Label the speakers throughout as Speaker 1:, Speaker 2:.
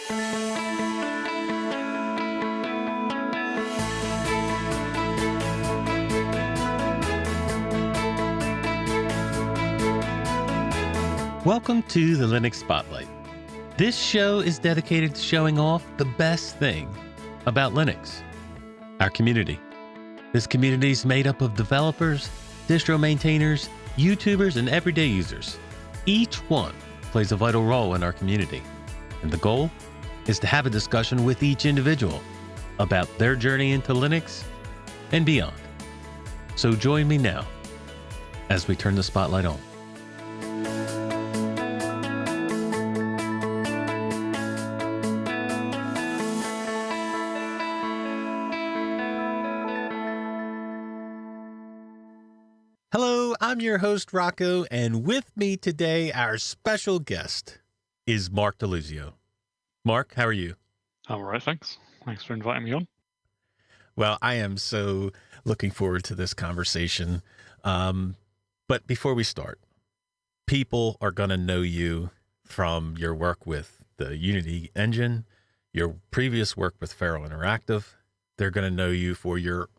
Speaker 1: Welcome to the Linux Spotlight. This show is dedicated to showing off the best thing about Linux, our community. This community is made up of developers, distro maintainers, YouTubers, and everyday users. Each one plays a vital role in our community, and the goal is to have a discussion with each individual about their journey into Linux and beyond. So join me now as we turn the spotlight on. Hello, I'm your host, Rocco, and with me today, our special guest is Marc Di Luzio. Marc, how are you?
Speaker 2: I'm all right, thanks. Thanks for inviting me on.
Speaker 1: Well, I am so looking forward to this conversation. But before we start, people are going to know you from your work with the Unity engine, your previous work with Feral Interactive. They're going to know you for your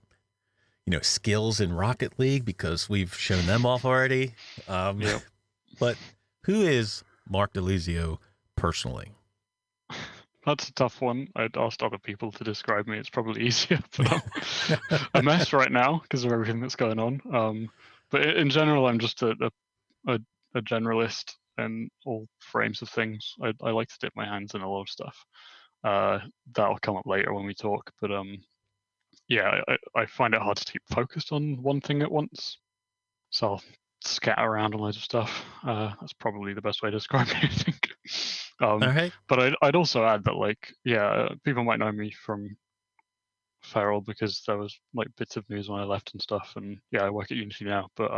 Speaker 1: skills in Rocket League because we've shown them off already.
Speaker 2: Yep.
Speaker 1: But who is Marc Di Luzio personally?
Speaker 2: That's a tough one. I'd asked other people to describe me. It's probably easier, but I'm a mess right now because of everything that's going on. But in general, I'm just a generalist in all frames of things. I like to dip my hands in a lot of stuff. That'll come up later when we talk. But yeah, I find it hard to keep focused on one thing at once. So I'll scatter around on loads of stuff. That's probably the best way to describe me, I think.
Speaker 1: All right.
Speaker 2: But I'd also add that, people might know me from Feral because there was bits of news when I left and stuff. And yeah, I work at Unity now. But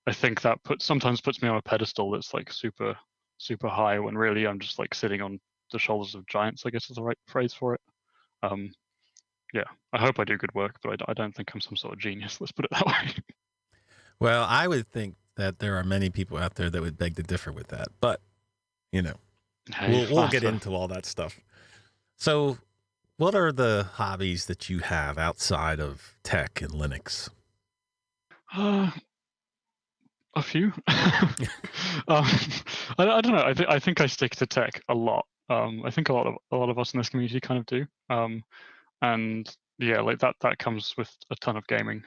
Speaker 2: I think that sometimes puts me on a pedestal that's super, super high when really I'm just sitting on the shoulders of giants, I guess is the right phrase for it. Yeah, I hope I do good work, but I don't think I'm some sort of genius. Let's put it that way.
Speaker 1: Well, I would think that there are many people out there that would beg to differ with that, but we'll get into all that stuff. So what are the hobbies that you have outside of tech and Linux?
Speaker 2: A few. I don't know. I think I stick to tech a lot. I think a lot of us in this community kind of do. And yeah, that comes with a ton of gaming.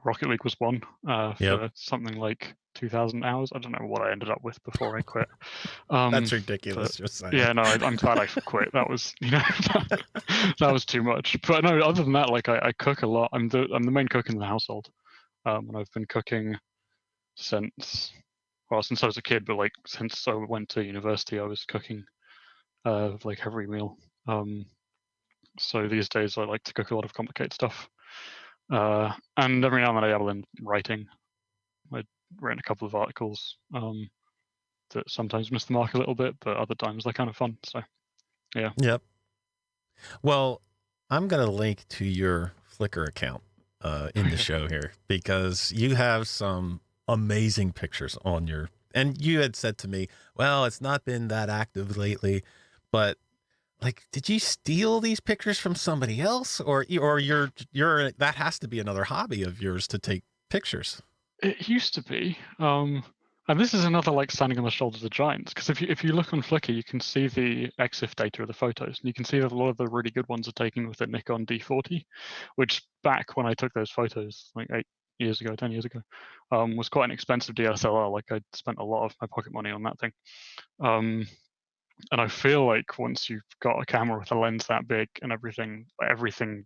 Speaker 2: Rocket League was one for something like 2,000 hours. I don't know what I ended up with before I quit.
Speaker 1: That's ridiculous. Just saying.
Speaker 2: Yeah, no, I'm glad I quit. That was, that was too much. But no, other than that, I cook a lot. I'm the main cook in the household, and I've been cooking since I was a kid. But since I went to university, I was cooking every meal. So these days I like to cook a lot of complicated stuff. And every now and then I dabble in writing. I've written a couple of articles that sometimes miss the mark a little bit, but other times they're kind of fun. So, yeah.
Speaker 1: Yep. Well, I'm going to link to your Flickr account in the show here because you have some amazing pictures on and you had said to me, well, it's not been that active lately, but did you steal these pictures from somebody else or you're that has to be another hobby of yours to take pictures?
Speaker 2: It used to be. And this is another standing on the shoulders of giants, because if you look on Flickr, you can see the EXIF data of the photos, and you can see that a lot of the really good ones are taken with the Nikon D40, which back when I took those photos 10 years ago, was quite an expensive DSLR. I spent a lot of my pocket money on that thing. And I feel like once you've got a camera with a lens that big and everything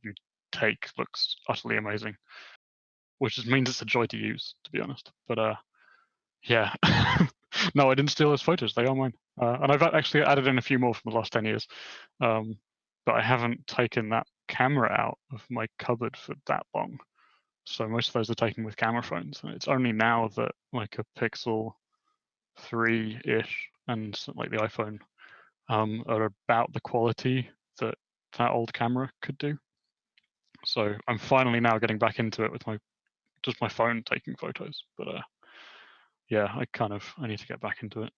Speaker 2: you take looks utterly amazing, which just means it's a joy to use, to be honest. But yeah, no, I didn't steal those photos. They are mine. And I've actually added in a few more from the last 10 years. But I haven't taken that camera out of my cupboard for that long. So most of those are taken with camera phones. And it's only now that a Pixel 3-ish and the iPhone are about the quality that old camera could do. So I'm finally now getting back into it with my phone taking photos. But yeah, I need to get back into it.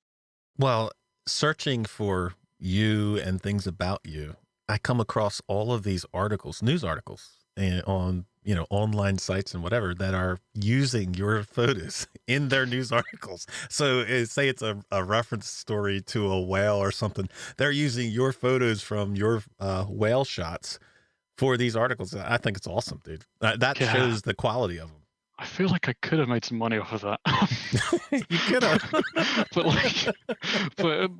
Speaker 1: Well, searching for you and things about you, I come across all of these articles, news articles, and on online sites and whatever that are using your photos in their news articles. So say it's a reference story to a whale or something, they're using your photos from your whale shots for these articles. I think it's awesome, dude. That
Speaker 2: Yeah.
Speaker 1: shows the quality of them.
Speaker 2: I feel like I could have made some money off of that.
Speaker 1: You could have.
Speaker 2: But like,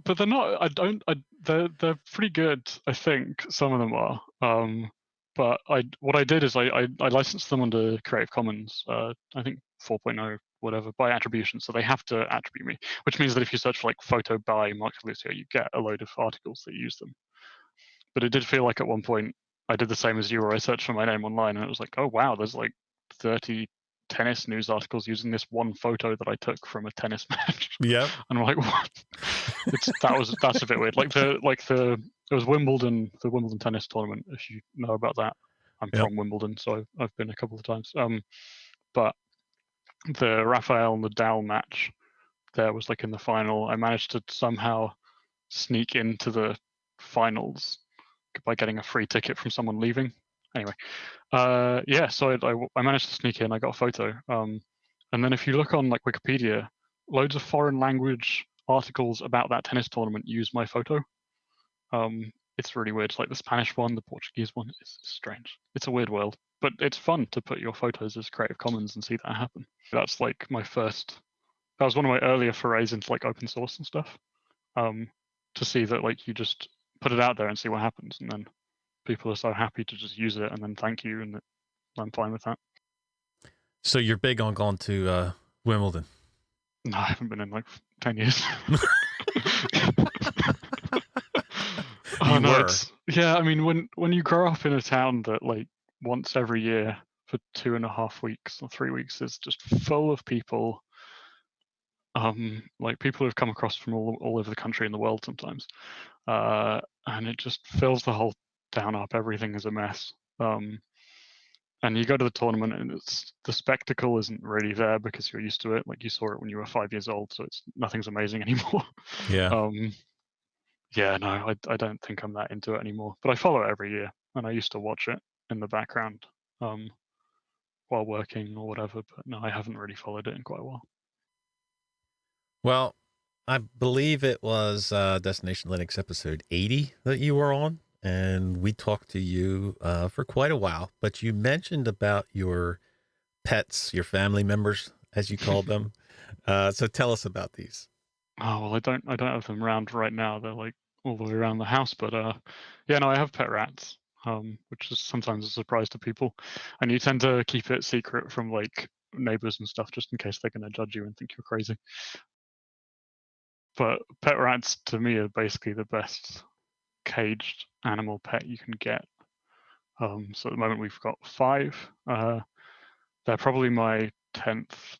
Speaker 2: but they're not. I don't. They're pretty good. I think some of them are. But what I did is I licensed them under Creative Commons. I think 4.0 whatever by attribution. So they have to attribute me, which means that if you search for like photo by Marc Di Luzio, you get a load of articles that use them. But it did feel like at one point I did the same as you, where I searched for my name online, and it was like, oh wow, there's like 30 tennis news articles using this one photo that I took from a tennis match.
Speaker 1: Yep.
Speaker 2: And I'm like, what? That's a bit weird. It was Wimbledon, the Wimbledon tennis tournament, if you know about that. I'm
Speaker 1: Yep.
Speaker 2: from Wimbledon, so I've been a couple of times. But the Rafael Nadal match, there was like in the final, I managed to somehow sneak into the finals by getting a free ticket from someone leaving. Anyway, yeah, so I managed to sneak in. I got a photo. And then if you look on like Wikipedia, loads of foreign language articles about that tennis tournament use my photo. It's really weird. Like the Spanish one, the Portuguese one. It's strange. It's a weird world, but it's fun to put your photos as Creative Commons and see that happen. That's like my first. That was one of my earlier forays into like open source and stuff. To see that like you just put it out there and see what happens, and then people are so happy to just use it and then thank you, and I'm fine with that.
Speaker 1: So you're big on going to Wimbledon?
Speaker 2: No, I haven't been in like 10 years.
Speaker 1: You were.
Speaker 2: Yeah, I mean, when you grow up in a town that like once every year for 2.5 weeks or 3 weeks is just full of people, like people who've come across from all over the country and the world sometimes, and it just fills the whole town up. Everything is a mess. And you go to the tournament and the spectacle isn't really there because you're used to it. Like you saw it when you were 5 years old, so nothing's amazing anymore.
Speaker 1: Yeah.
Speaker 2: Yeah, no, I don't think I'm that into it anymore. But I follow it every year, and I used to watch it in the background while working or whatever. But no, I haven't really followed it in quite a while.
Speaker 1: Well, I believe it was Destination Linux episode 80 that you were on, and we talked to you for quite a while. But you mentioned about your pets, your family members, as you called them. So tell us about these.
Speaker 2: Oh well, I don't have them around right now. They're like all the way around the house. But yeah, no, I have pet rats, which is sometimes a surprise to people, and you tend to keep it secret from like neighbors and stuff, just in case they're going to judge you and think you're crazy. But pet rats to me are basically the best caged animal pet you can get. So at the moment we've got 5. They're probably my 10th.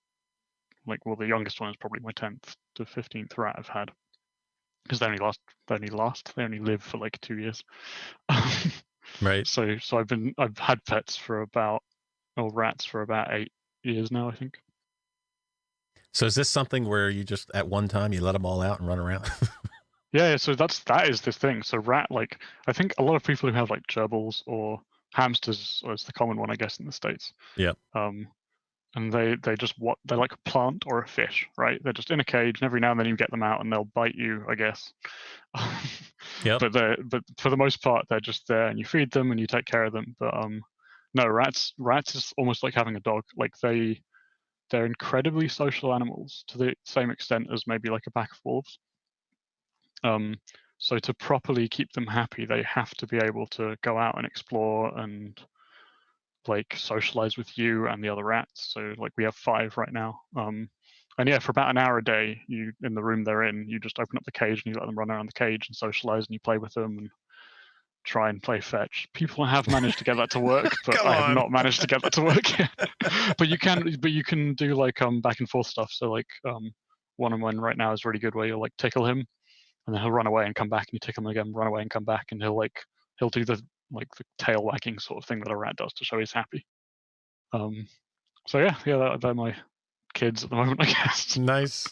Speaker 2: Like, well, the youngest one is probably my 10th to 15th rat I've had, because they only live for like 2 years.
Speaker 1: Right.
Speaker 2: So I've had pets for rats for about 8 years now, I think.
Speaker 1: So is this something where you just at one time you let them all out and run around?
Speaker 2: Yeah, so that is the thing. So rat, like, I think a lot of people who have like gerbils or hamsters is the common one, I guess, in the States.
Speaker 1: Yeah.
Speaker 2: And they're like a plant or a fish, right? They're just in a cage, and every now and then you get them out and they'll bite you, I guess.
Speaker 1: Yep.
Speaker 2: But for the most part they're just there, and you feed them and you take care of them. But no, rats is almost like having a dog. Like they're incredibly social animals to the same extent as maybe like a pack of wolves. So to properly keep them happy, they have to be able to go out and explore and like socialize with you and the other rats. So like we have 5 right now. And yeah, for about an hour a day, you in the room they're in, you just open up the cage and you let them run around the cage and socialize, and you play with them and try and play fetch. People have managed to get that to work, but I have not managed to get that to work yet. But you can do like back and forth stuff. So like one of mine right now is really good, where you'll like tickle him and then he'll run away and come back, and you tickle him again, run away and come back, and he'll do the tail wagging sort of thing that a rat does to show he's happy. So yeah, they're my kids at the moment, I guess.
Speaker 1: Nice.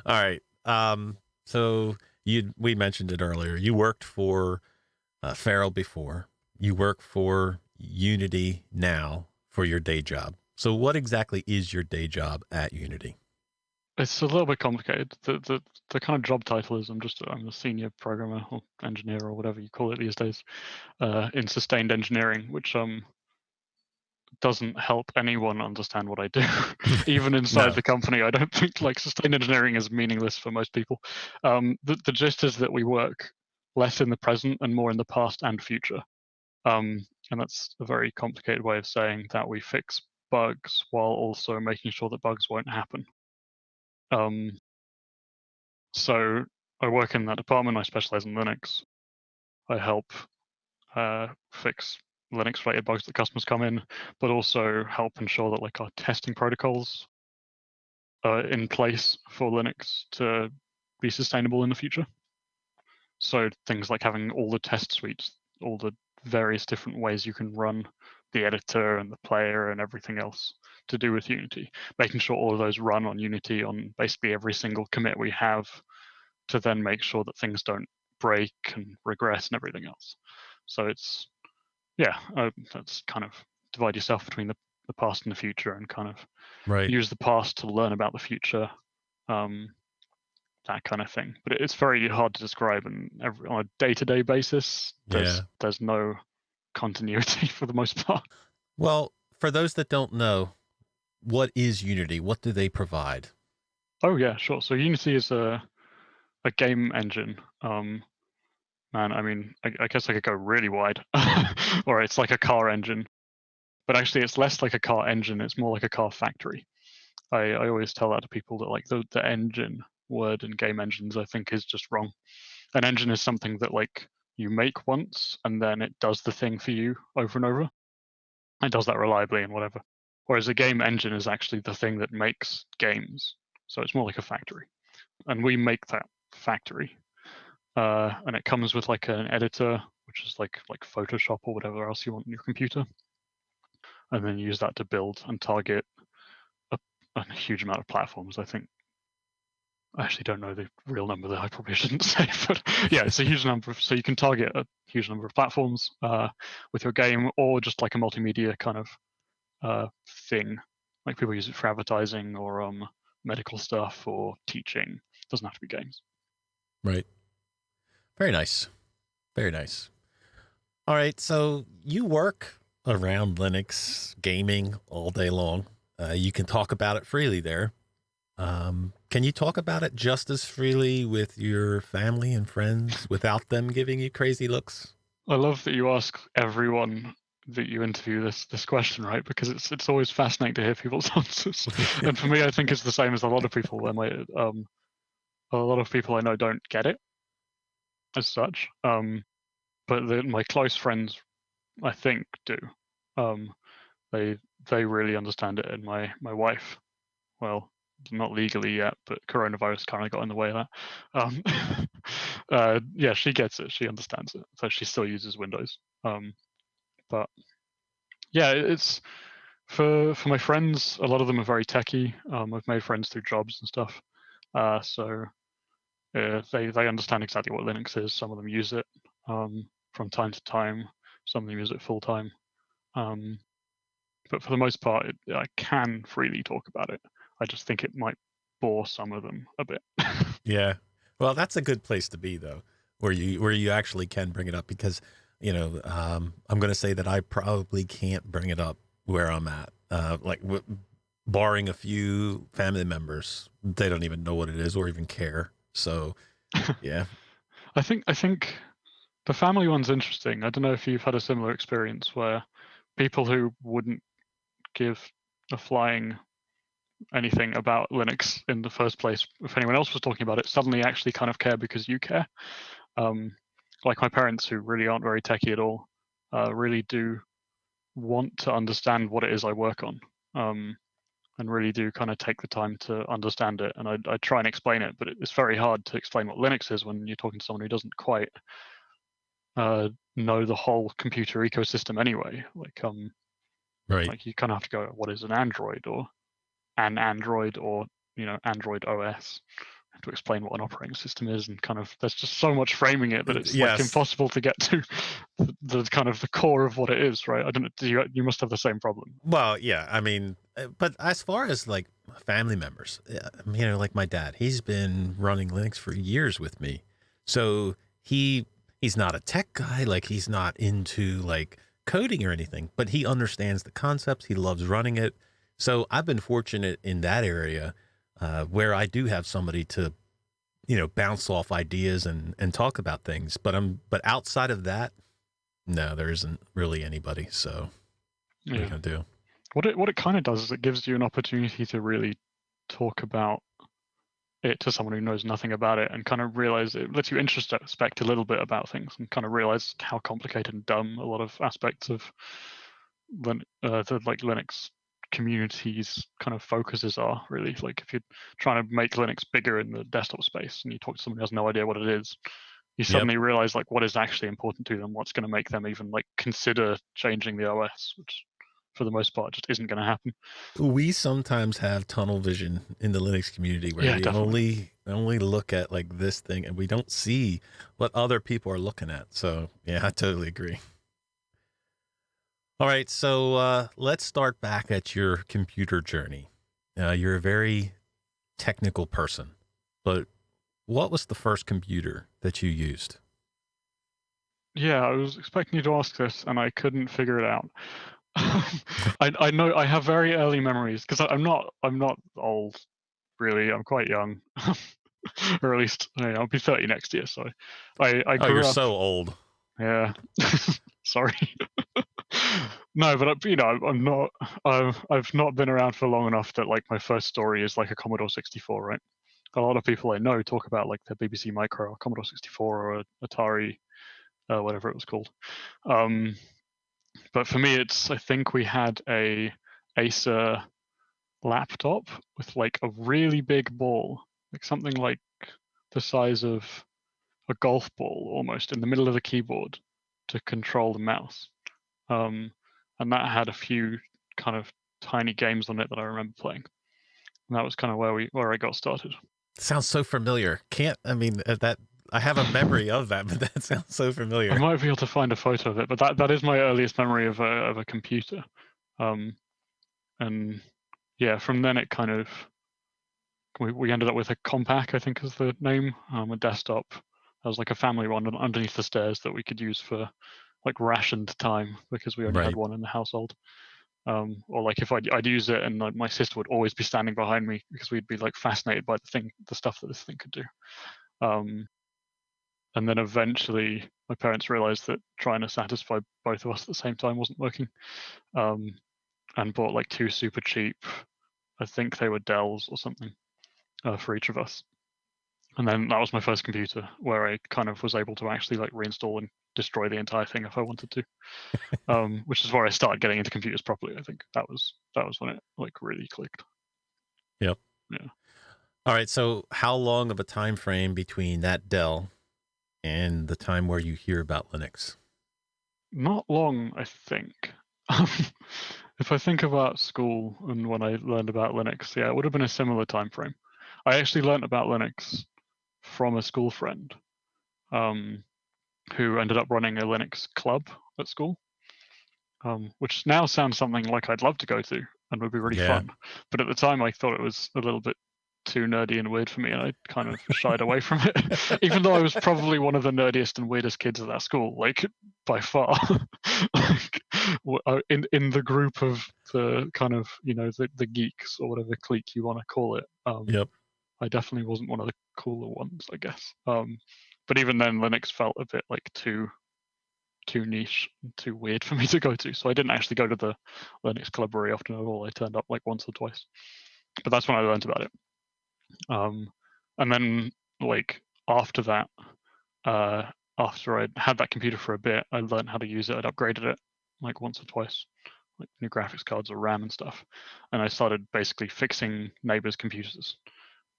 Speaker 1: All right. So we mentioned it earlier. You worked for Feral before. You work for Unity now for your day job. So what exactly is your day job at Unity?
Speaker 2: It's a little bit complicated. The kind of job title is I'm a senior programmer or engineer or whatever you call it these days in sustained engineering, which doesn't help anyone understand what I do. Even inside
Speaker 1: No.
Speaker 2: the company, I don't think like sustained engineering is meaningless for most people. The gist is that we work less in the present and more in the past and future. And that's a very complicated way of saying that we fix bugs while also making sure that bugs won't happen. So I work in that department. I specialize in Linux. I help fix Linux-related bugs that customers come in, but also help ensure that like our testing protocols are in place for Linux to be sustainable in the future. So things like having all the test suites, all the various different ways you can run the editor and the player and everything else to do with Unity, making sure all of those run on Unity on basically every single commit we have to then make sure that things don't break and regress and everything else. So it's, that's kind of divide yourself between the past and the future and kind of
Speaker 1: Right.
Speaker 2: use the past to learn about the future, that kind of thing. But it's very hard to describe on a day-to-day basis.
Speaker 1: Yeah.
Speaker 2: There's no continuity for the most part.
Speaker 1: Well, for those that don't know, what is Unity? What do they provide?
Speaker 2: Oh yeah, sure. So Unity is a game engine. Man, I mean, I guess I could go really wide, or it's like a car engine. But actually, it's less like a car engine. It's more like a car factory. I always tell that to people that like the engine word in game engines, I think, is just wrong. An engine is something that like you make once and then it does the thing for you over and over. It does that reliably and whatever. Whereas a game engine is actually the thing that makes games. So it's more like a factory. And we make that factory. And it comes with like an editor, which is like Photoshop or whatever else you want on your computer. And then you use that to build and target a huge amount of platforms. I think I actually don't know the real number that I probably shouldn't say, but yeah, it's a huge number. So you can target a huge number of platforms with your game, or just like a multimedia kind of thing. Like people use it for advertising or medical stuff or teaching. It doesn't have to be games.
Speaker 1: Right. Very nice. Very nice. All right. So you work around Linux gaming all day long. You can talk about it freely there. Can you talk about it just as freely with your family and friends without them giving you crazy looks?
Speaker 2: I love that you ask everyone that you interview this question, right? Because it's always fascinating to hear people's answers. And for me, I think it's the same as a lot of people. Where a lot of people I know don't get it as such. But my close friends, I think, do. Um, they really understand it, and my wife, well, not legally yet, but coronavirus kind of got in the way of that. Yeah, she gets it. She understands it. So she still uses Windows. But yeah, it's for my friends. A lot of them are very techy. I've made friends through jobs and stuff. So they understand exactly what Linux is. Some of them use it from time to time. Some of them use it full time. But for the most part, I can freely talk about it. I just think it might bore some of them a bit.
Speaker 1: Yeah. Well, that's a good place to be though, where you actually can bring it up because, I'm going to say that I probably can't bring it up where I'm at. Barring a few family members, they don't even know what it is or even care. So, yeah.
Speaker 2: I think the family one's interesting. I don't know if you've had a similar experience where people who wouldn't give a flying anything about Linux in the first place, if anyone else was talking about it, suddenly actually kind of care because you care. Like my parents, who really aren't very techy at all, really do want to understand what it is I work on, and really do kind of take the time to understand it. And I try and explain it, but it's very hard to explain what Linux is when you're talking to someone who doesn't quite know the whole computer ecosystem anyway.
Speaker 1: Right.
Speaker 2: Like you kind of have to go, what is an Android or Android or Android OS, to explain what an operating system is, and kind of there's just so much framing it that it's like
Speaker 1: Yes.
Speaker 2: impossible to get to the kind of the core of what it is, right? I don't know. You must have the same problem.
Speaker 1: Well, yeah, I mean, but as far as like family members, like my dad, he's been running Linux for years with me. So he's not a tech guy, like he's not into like coding or anything, but he understands the concepts. He loves running it. So I've been fortunate in that area where I do have somebody to, bounce off ideas and talk about things. But outside of that, no, there isn't really anybody. So what are you
Speaker 2: Yeah.
Speaker 1: gonna do?
Speaker 2: What it kind of does is it gives you an opportunity to really talk about it to someone who knows nothing about it, and kind of realize it lets you introspect a little bit about things and kind of realize how complicated and dumb a lot of aspects of the like Linux communities kind of focuses are, really. Like if you're trying to make Linux bigger in the desktop space and you talk to someone who has no idea what it is, you suddenly realize like what is actually important to them, what's going to make them even like consider changing the OS, which for the most part just isn't going to happen.
Speaker 1: We sometimes have tunnel vision in the Linux community where
Speaker 2: Yeah,
Speaker 1: we
Speaker 2: definitely.
Speaker 1: only look at like this thing and we don't see what other people are looking at. So yeah, I totally agree. All right, so let's start back at your computer journey. You're a very technical person, but what was the first computer that you used?
Speaker 2: Yeah, I was expecting you to ask this and I couldn't figure it out. I know I have very early memories because I'm not old, really. I'm quite young, or at least I'll be 30 next year. So I
Speaker 1: Oh, you're
Speaker 2: grew up.
Speaker 1: so old.
Speaker 2: Yeah, sorry. No, but I'm not. I've not been around for long enough that like my first story is like a Commodore 64, right? A lot of people I know talk about like the BBC Micro or Commodore 64 or Atari, whatever it was called. But for me, I think we had a Acer laptop with like a really big ball, like something like the size of a golf ball almost, in the middle of the keyboard to control the mouse. And that had a few kind of tiny games on it that I remember playing. And that was kind of where I got started.
Speaker 1: Sounds so familiar. That I have a memory of that, but that sounds so
Speaker 2: I
Speaker 1: familiar.
Speaker 2: might be able to find a photo of it, but that is my earliest memory of a computer. And yeah, from then it kind of we ended up with a Compaq, I think is the name, a desktop. That was like a family one underneath the stairs that we could use for like rationed time because we only had
Speaker 1: Right.
Speaker 2: one in the household. Or like if I'd use it and like my sister would always be standing behind me because we'd be like fascinated by the stuff that this thing could do. And then eventually my parents realized that trying to satisfy both of us at the same time wasn't working, and bought like two super cheap, I think they were Dells or something, for each of us. And then that was my first computer where I kind of was able to actually like reinstall and destroy the entire thing if I wanted to. Which is where I started getting into computers properly. I think that was when it like really clicked.
Speaker 1: Yep.
Speaker 2: Yeah.
Speaker 1: All right. So how long of a time frame between that Dell and the time where you hear about Linux?
Speaker 2: Not long, I think. If I think about school and when I learned about Linux, yeah, it would have been a similar time frame. I actually learned about Linux from a school friend, who ended up running a Linux club at school, which now sounds something like I'd love to go to and would be really
Speaker 1: Yeah.
Speaker 2: fun. But at the time, I thought it was a little bit too nerdy and weird for me, and I kind of shied away from it, even though I was probably one of the nerdiest and weirdest kids at that school, like by far. Like, in the group of the kind of the geeks or whatever clique you want to call it,
Speaker 1: Yep.
Speaker 2: I definitely wasn't one of the cooler ones, I guess. But even then, Linux felt a bit like too niche, too weird for me to go to. So I didn't actually go to the Linux club very often at all. I turned up like once or twice. But that's when I learned about it. And then like after that, after I'd had that computer for a bit, I learned how to use it. I'd upgraded it like once or twice, like new graphics cards or RAM and stuff. And I started basically fixing neighbors' computers.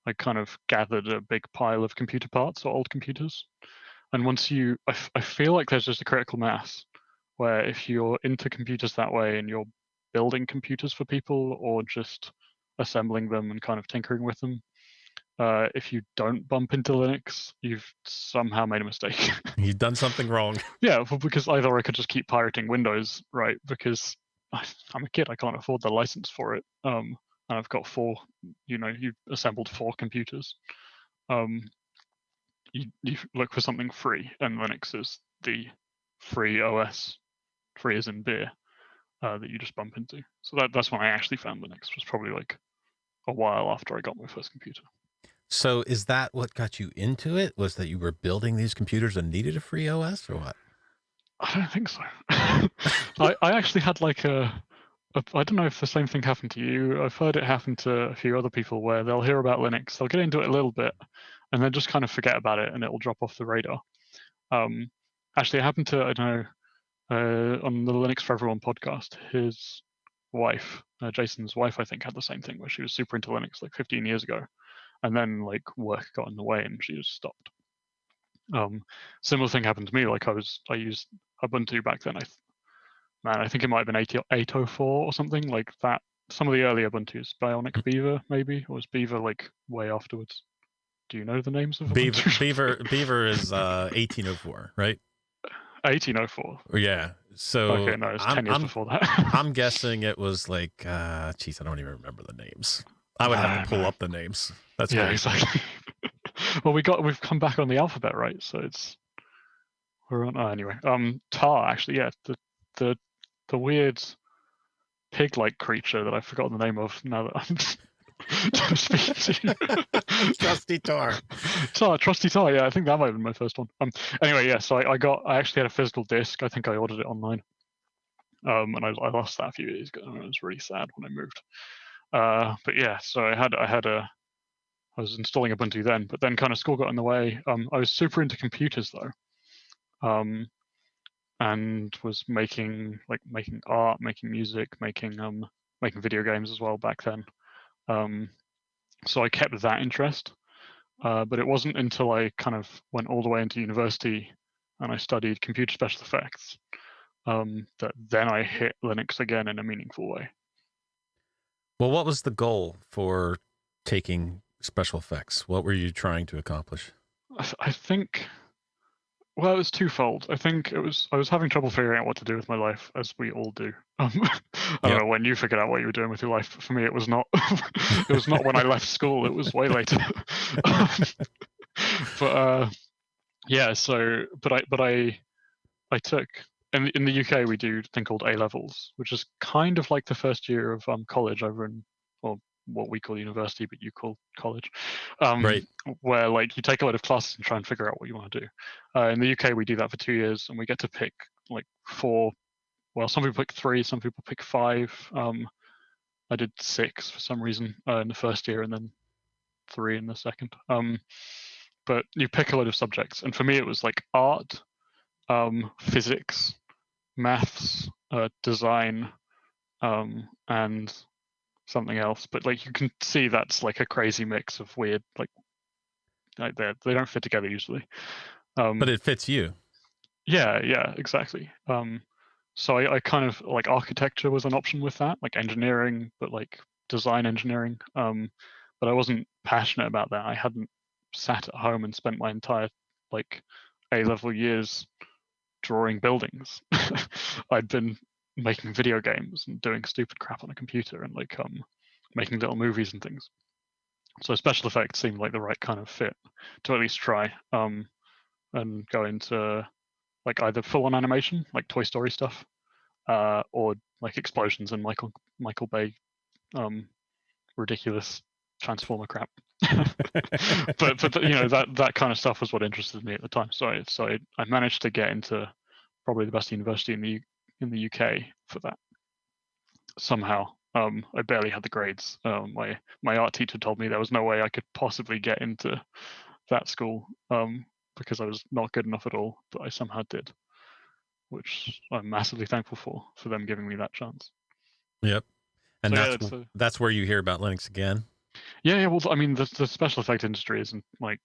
Speaker 2: I kind of gathered a big pile of computer parts or old computers. And once I feel like there's just a critical mass where if you're into computers that way and you're building computers for people or just assembling them and kind of tinkering with them, if you don't bump into Linux, you've somehow made a mistake.
Speaker 1: You've done something wrong.
Speaker 2: Yeah, well, because either I could just keep pirating Windows, right? Because I'm a kid, I can't afford the license for it. And I've got you've assembled 4 computers. You look for something free, and Linux is the free OS, free as in beer, that you just bump into. So that's when I actually found Linux. Was probably like a while after I got my first computer.
Speaker 1: So is that what got you into it? Was that you were building these computers and needed a free OS, or what?
Speaker 2: I don't think so. I actually had like I don't know if the same thing happened to you. I've heard it happen to a few other people where they'll hear about Linux, they'll get into it a little bit, and then just kind of forget about it, and it will drop off the radar. Actually, it happened to, I don't know, on the Linux for Everyone podcast, his wife, Jason's wife, I think, had the same thing where she was super into Linux like 15 years ago, and then like work got in the way and she just stopped. Similar thing happened to me. Like I used Ubuntu back then. I think it might have been 804 or something like that. Some of the early Ubuntu's, Bionic Beaver maybe, or was Beaver like way afterwards? Do you know the names of Ubuntu?
Speaker 1: Beaver is 1804, right?
Speaker 2: 1804.
Speaker 1: Yeah. So
Speaker 2: okay, no, it's 10 years before that.
Speaker 1: I'm guessing it was like, geez, I don't even remember the names. I would have to pull up the names. That's
Speaker 2: yeah,
Speaker 1: great.
Speaker 2: Exactly. Well, we've come back on the alphabet, right? So we're on. Anyway, tar actually, yeah, the weird pig-like creature that I've forgotten the name of now that I'm speaking to you.
Speaker 1: Trusty tar.
Speaker 2: Trusty tar. Yeah, I think that might have been my first one. Anyway, yeah. So I actually had a physical disc. I think I ordered it online. And I lost that a few years ago. And I was really sad when I moved. But yeah, so I was installing Ubuntu then, but then kind of school got in the way. I was super into computers though, and was making art, making music, making video games as well back then. So I kept that interest, but it wasn't until I kind of went all the way into university and I studied computer special effects that then I hit Linux again in a meaningful way.
Speaker 1: Well, what was the goal for taking special effects? What were you trying to accomplish?
Speaker 2: I think, well, it was twofold. I think I was having trouble figuring out what to do with my life, as we all do. I don't know when you figured out what you were doing with your life. For me, it was not. It was not when I left school. It was way later. But yeah. So, but I took. In the UK, we do a thing called A levels, which is kind of like the first year of college over in, or what we call university, but you call college,
Speaker 1: right?
Speaker 2: Where like you take a lot of classes and try and figure out what you want to do. In the UK, we do that for 2 years, and we get to pick like 4. Well, some people pick 3, some people pick 5. I did 6 for some reason in the first year, and then 3 in the second. But you pick a lot of subjects, and for me, it was like art, physics, maths, design, and something else. But like you can see that's like a crazy mix of weird, like they don't fit together usually.
Speaker 1: But it fits you.
Speaker 2: Yeah, exactly. So I kind of like architecture was an option with that, like engineering, but like design engineering. But I wasn't passionate about that. I hadn't sat at home and spent my entire like A-level years drawing buildings. I'd been making video games and doing stupid crap on a computer and like making little movies and things. So special effects seemed like the right kind of fit to at least try and go into like either full-on animation, like Toy Story stuff, or like explosions and Michael Bay ridiculous Transformer crap. but that kind of stuff was what interested me at the time. So I managed to get into probably the best university in the UK for that somehow. I barely had the grades. My art teacher told me there was no way I could possibly get into that school because I was not good enough at all, but I somehow did, which I'm massively thankful for them giving me that chance.
Speaker 1: Yep. And
Speaker 2: so
Speaker 1: that's where you hear about Linux again.
Speaker 2: Yeah. Well, I mean, the special effect industry isn't like,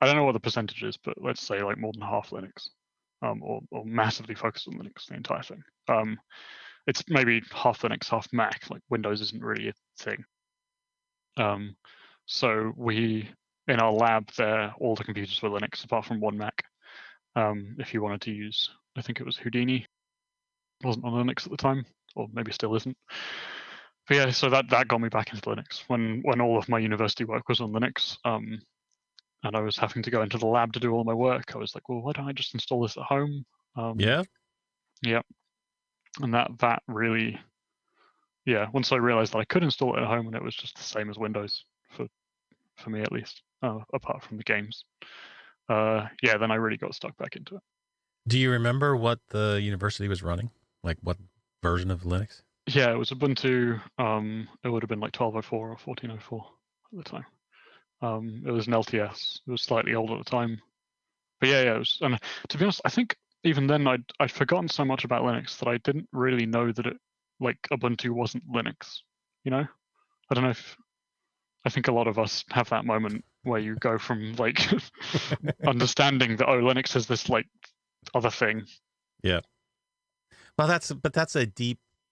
Speaker 2: I don't know what the percentage is, but let's say like more than half Linux, or massively focused on Linux, the entire thing. It's maybe half Linux, half Mac. Like Windows isn't really a thing. So we in our lab there, all the computers were Linux apart from one Mac. If you wanted to use, I think it was Houdini, it wasn't on Linux at the time, or maybe still isn't. But yeah, so that got me back into Linux when all of my university work was on Linux. And I was having to go into the lab to do all my work. I was like, well, why don't I just install this at home?
Speaker 1: Yeah.
Speaker 2: Yeah. And that really, yeah, once I realized that I could install it at home and it was just the same as Windows for me at least, apart from the games. Yeah, then I really got stuck back into it.
Speaker 1: Do you remember what the university was running? Like what version of Linux?
Speaker 2: Yeah, it was Ubuntu. It would have been like 12.04 or 14.04 at the time. It was an LTS. It was slightly old at the time. But yeah, it was. And to be honest, I think even then I'd forgotten so much about Linux that I didn't really know that it, like, Ubuntu wasn't Linux. You know, I don't know if I think a lot of us have that moment where you go from like understanding that, oh, Linux is this like other thing.
Speaker 1: Yeah. Well, that's a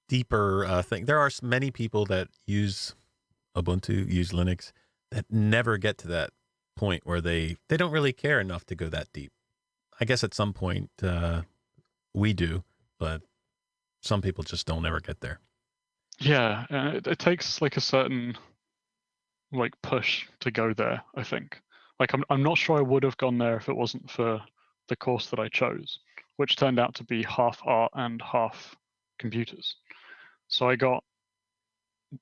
Speaker 1: deeper thing. There are many people that use Ubuntu, use Linux, that never get to that point where they don't really care enough to go that deep. I guess at some point we do, but some people just don't ever get there.
Speaker 2: Yeah, it takes like a certain like push to go there, I think. Like I'm not sure I would have gone there if it wasn't for the course that I chose, which turned out to be half art and half computers. So I got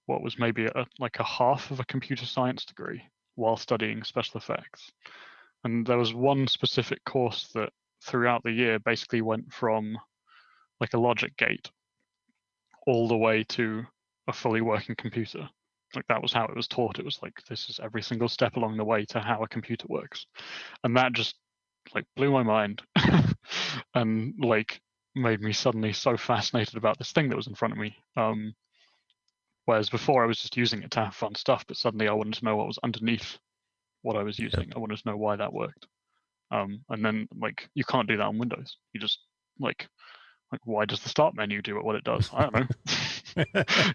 Speaker 2: what was maybe like a half of a computer science degree while studying special effects. And there was one specific course that throughout the year basically went from like a logic gate all the way to a fully working computer. Like that was how it was taught. It was like, this is every single step along the way to how a computer works. And that just like blew my mind and like made me suddenly so fascinated about this thing that was in front of me. Whereas before I was just using it to have fun stuff, but suddenly I wanted to know what was underneath what I was using. I wanted to know why that worked. And then like you can't do that on Windows. You just like why does the start menu do what it does? I don't know.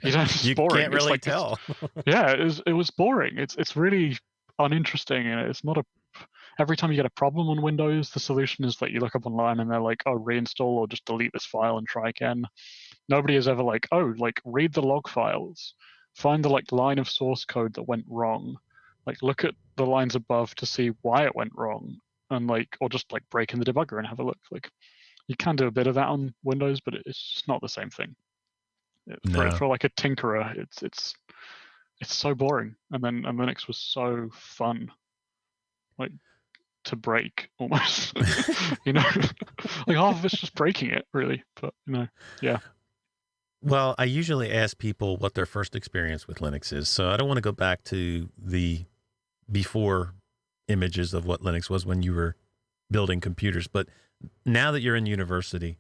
Speaker 2: You know, it's
Speaker 1: You
Speaker 2: boring.
Speaker 1: can't really
Speaker 2: it's like
Speaker 1: tell.
Speaker 2: yeah, it was boring. It's really uninteresting, and it's not a. Every time you get a problem on Windows, the solution is that you look up online and they're like, oh, reinstall or just delete this file and try again. Nobody is ever like, oh, like read the log files, find the like line of source code that went wrong, like look at the lines above to see why it went wrong, and like, or just like break in the debugger and have a look. Like you can do a bit of that on Windows, but it's just not the same thing.
Speaker 1: No.
Speaker 2: For like a tinkerer, it's so boring. And Linux was so fun, like to break almost. You know, like half of it's just breaking it, really. But you know, yeah.
Speaker 1: Well, I usually ask people what their first experience with Linux is, so I don't want to go back to the before images of what Linux was when you were building computers. But now that you're in university,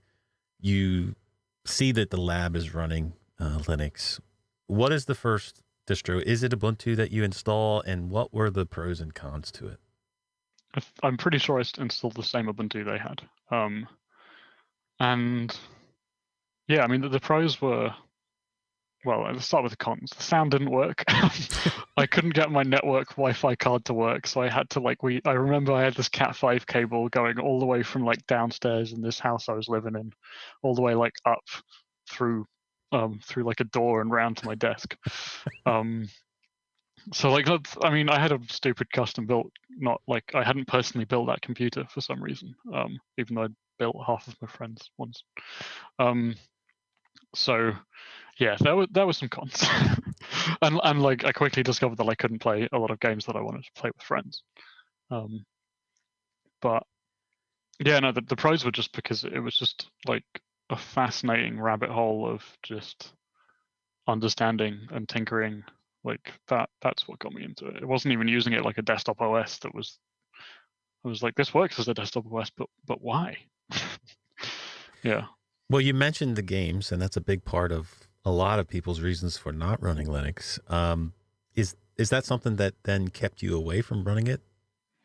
Speaker 1: you see that the lab is running Linux. What is the first distro? Is it Ubuntu that you install, and what were the pros and cons to it?
Speaker 2: I'm pretty sure I installed the same Ubuntu they had. And yeah, I mean the pros were, well, let's start with the cons. The sound didn't work. I couldn't get my network Wi-Fi card to work, so I had to like I remember I had this Cat5 cable going all the way from like downstairs in this house I was living in, all the way like up through like a door and round to my desk. So like I mean I had a stupid custom built, not like I hadn't personally built that computer for some reason, even though I built half of my friends' ones. So yeah, there was some cons, and like I quickly discovered that I couldn't play a lot of games that I wanted to play with friends. But yeah, no, the pros were just because it was just like a fascinating rabbit hole of just understanding and tinkering. Like that's what got me into it. It wasn't even using it like a desktop OS. I was like, this works as a desktop OS, but why? Yeah.
Speaker 1: Well, you mentioned the games, and that's a big part of a lot of people's reasons for not running Linux. Is that something that then kept you away from running it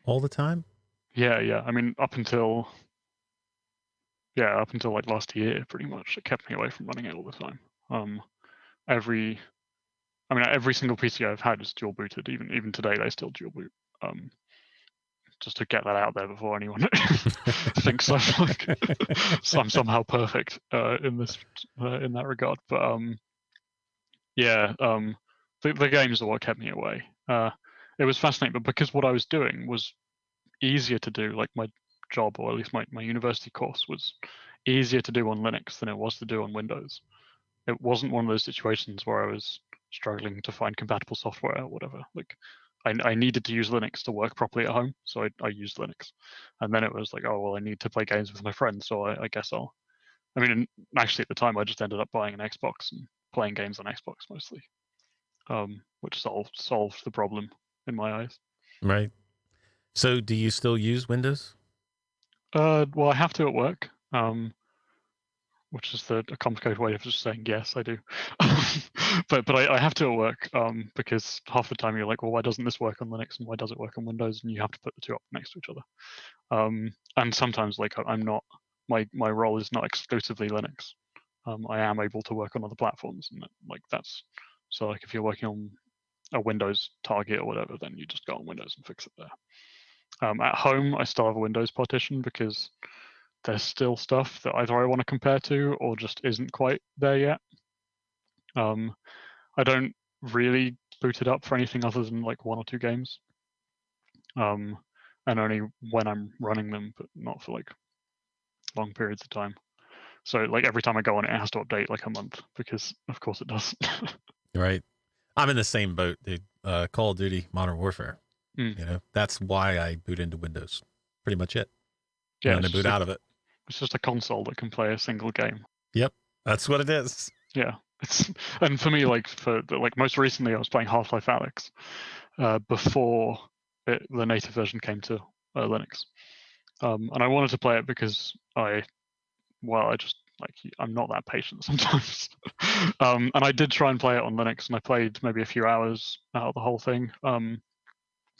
Speaker 1: all the time?
Speaker 2: Yeah. I mean, up until like last year, pretty much, it kept me away from running it all the time. Every single PC I've had is dual booted. Even today, they still dual boot. just to get that out there before anyone thinks I'm somehow perfect in that regard. But the games are what kept me away. It was fascinating, but because what I was doing was easier to do, like my job, or at least my university course was easier to do on Linux than it was to do on Windows. It wasn't one of those situations where I was struggling to find compatible software or whatever. Like I needed to use Linux to work properly at home, so I used Linux. And then it was like, oh, well, I need to play games with my friends, so I guess actually at the time I just ended up buying an Xbox and playing games on Xbox mostly, which solved the problem in my eyes.
Speaker 1: Right. So do you still use Windows?
Speaker 2: Well, I have to at work, which is a complicated way of just saying yes, I do. but I have to at work because half the time you're like, well, why doesn't this work on Linux and why does it work on Windows? And you have to put the two up next to each other. And sometimes like I'm not, my role is not exclusively Linux. I am able to work on other platforms, and like that's so like if you're working on a Windows target or whatever, then you just go on Windows and fix it there. At home, I still have a Windows partition because there's still stuff that either I want to compare to or just isn't quite there yet. I don't really boot it up for anything other than like 1 or 2 games, and only when I'm running them, but not for like long periods of time. So like every time I go on it, it has to update like a month because of course it does.
Speaker 1: Right. I'm in the same boat, dude. Call of Duty, Modern Warfare.
Speaker 2: Mm.
Speaker 1: You know, that's why I boot into Windows. Pretty much it.
Speaker 2: Yeah,
Speaker 1: And then I boot out of it.
Speaker 2: It's just a console that can play a single game.
Speaker 1: Yep, that's what it is.
Speaker 2: Yeah, and for me, like most recently, I was playing Half-Life Alyx before the native version came to Linux, and I wanted to play it because I'm not that patient sometimes. And I did try and play it on Linux, and I played maybe a few hours out of the whole thing on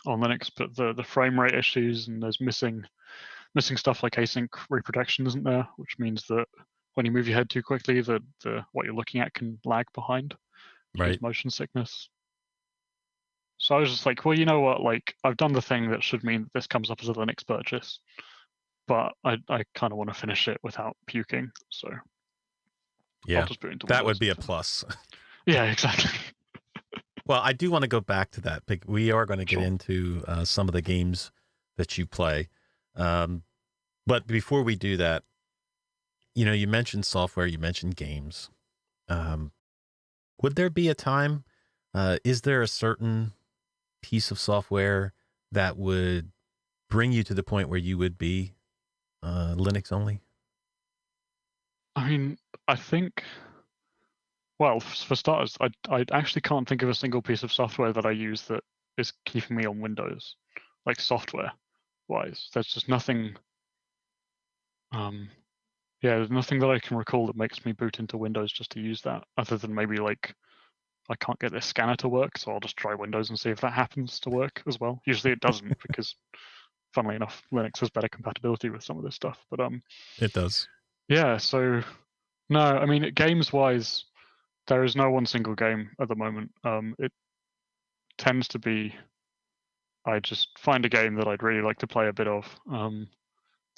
Speaker 2: Linux, but the frame rate issues and there's missing stuff like async reproduction isn't there, which means that when you move your head too quickly, the what you're looking at can lag behind, which is motion sickness. So I was just like, well, you know what? Like, I've done the thing that should mean that this comes up as a Linux purchase, but I kind of want to finish it without puking. So
Speaker 1: yeah,
Speaker 2: I'll just boot into
Speaker 1: that
Speaker 2: Windows
Speaker 1: would be
Speaker 2: instead.
Speaker 1: a plus.
Speaker 2: Yeah, exactly.
Speaker 1: Well, I do want to go back to that. We are going to get into some of the games that you play. But before we do that, you know, you mentioned software, you mentioned games. Would there be a time, is there a certain piece of software that would bring you to the point where you would be Linux only?
Speaker 2: I mean, I think, well, for starters, I actually can't think of a single piece of software that I use that is keeping me on Windows, like software-wise. There's just nothing. There's nothing that I can recall that makes me boot into Windows just to use that, other than maybe like I can't get this scanner to work, so I'll just try Windows and see if that happens to work as well. Usually it doesn't because, funnily enough, Linux has better compatibility with some of this stuff. But
Speaker 1: It does.
Speaker 2: yeah. So no, I mean games-wise, there is no one single game at the moment. It tends to be I just find a game that I'd really like to play a bit of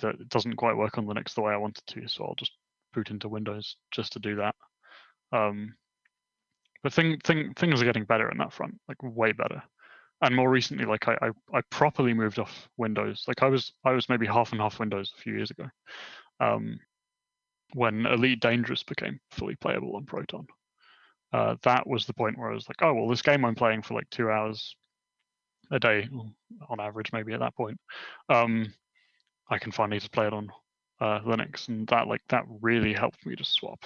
Speaker 2: that doesn't quite work on Linux the way I want it to, so I'll just boot into Windows just to do that. But things are getting better in that front, like way better. And more recently, like I properly moved off Windows. Like I was maybe half and half Windows a few years ago, when Elite Dangerous became fully playable on Proton. That was the point where I was like, oh well, this game I'm playing for like 2 hours a day on average, maybe at that point. I can finally just play it on Linux, and that really helped me to swap.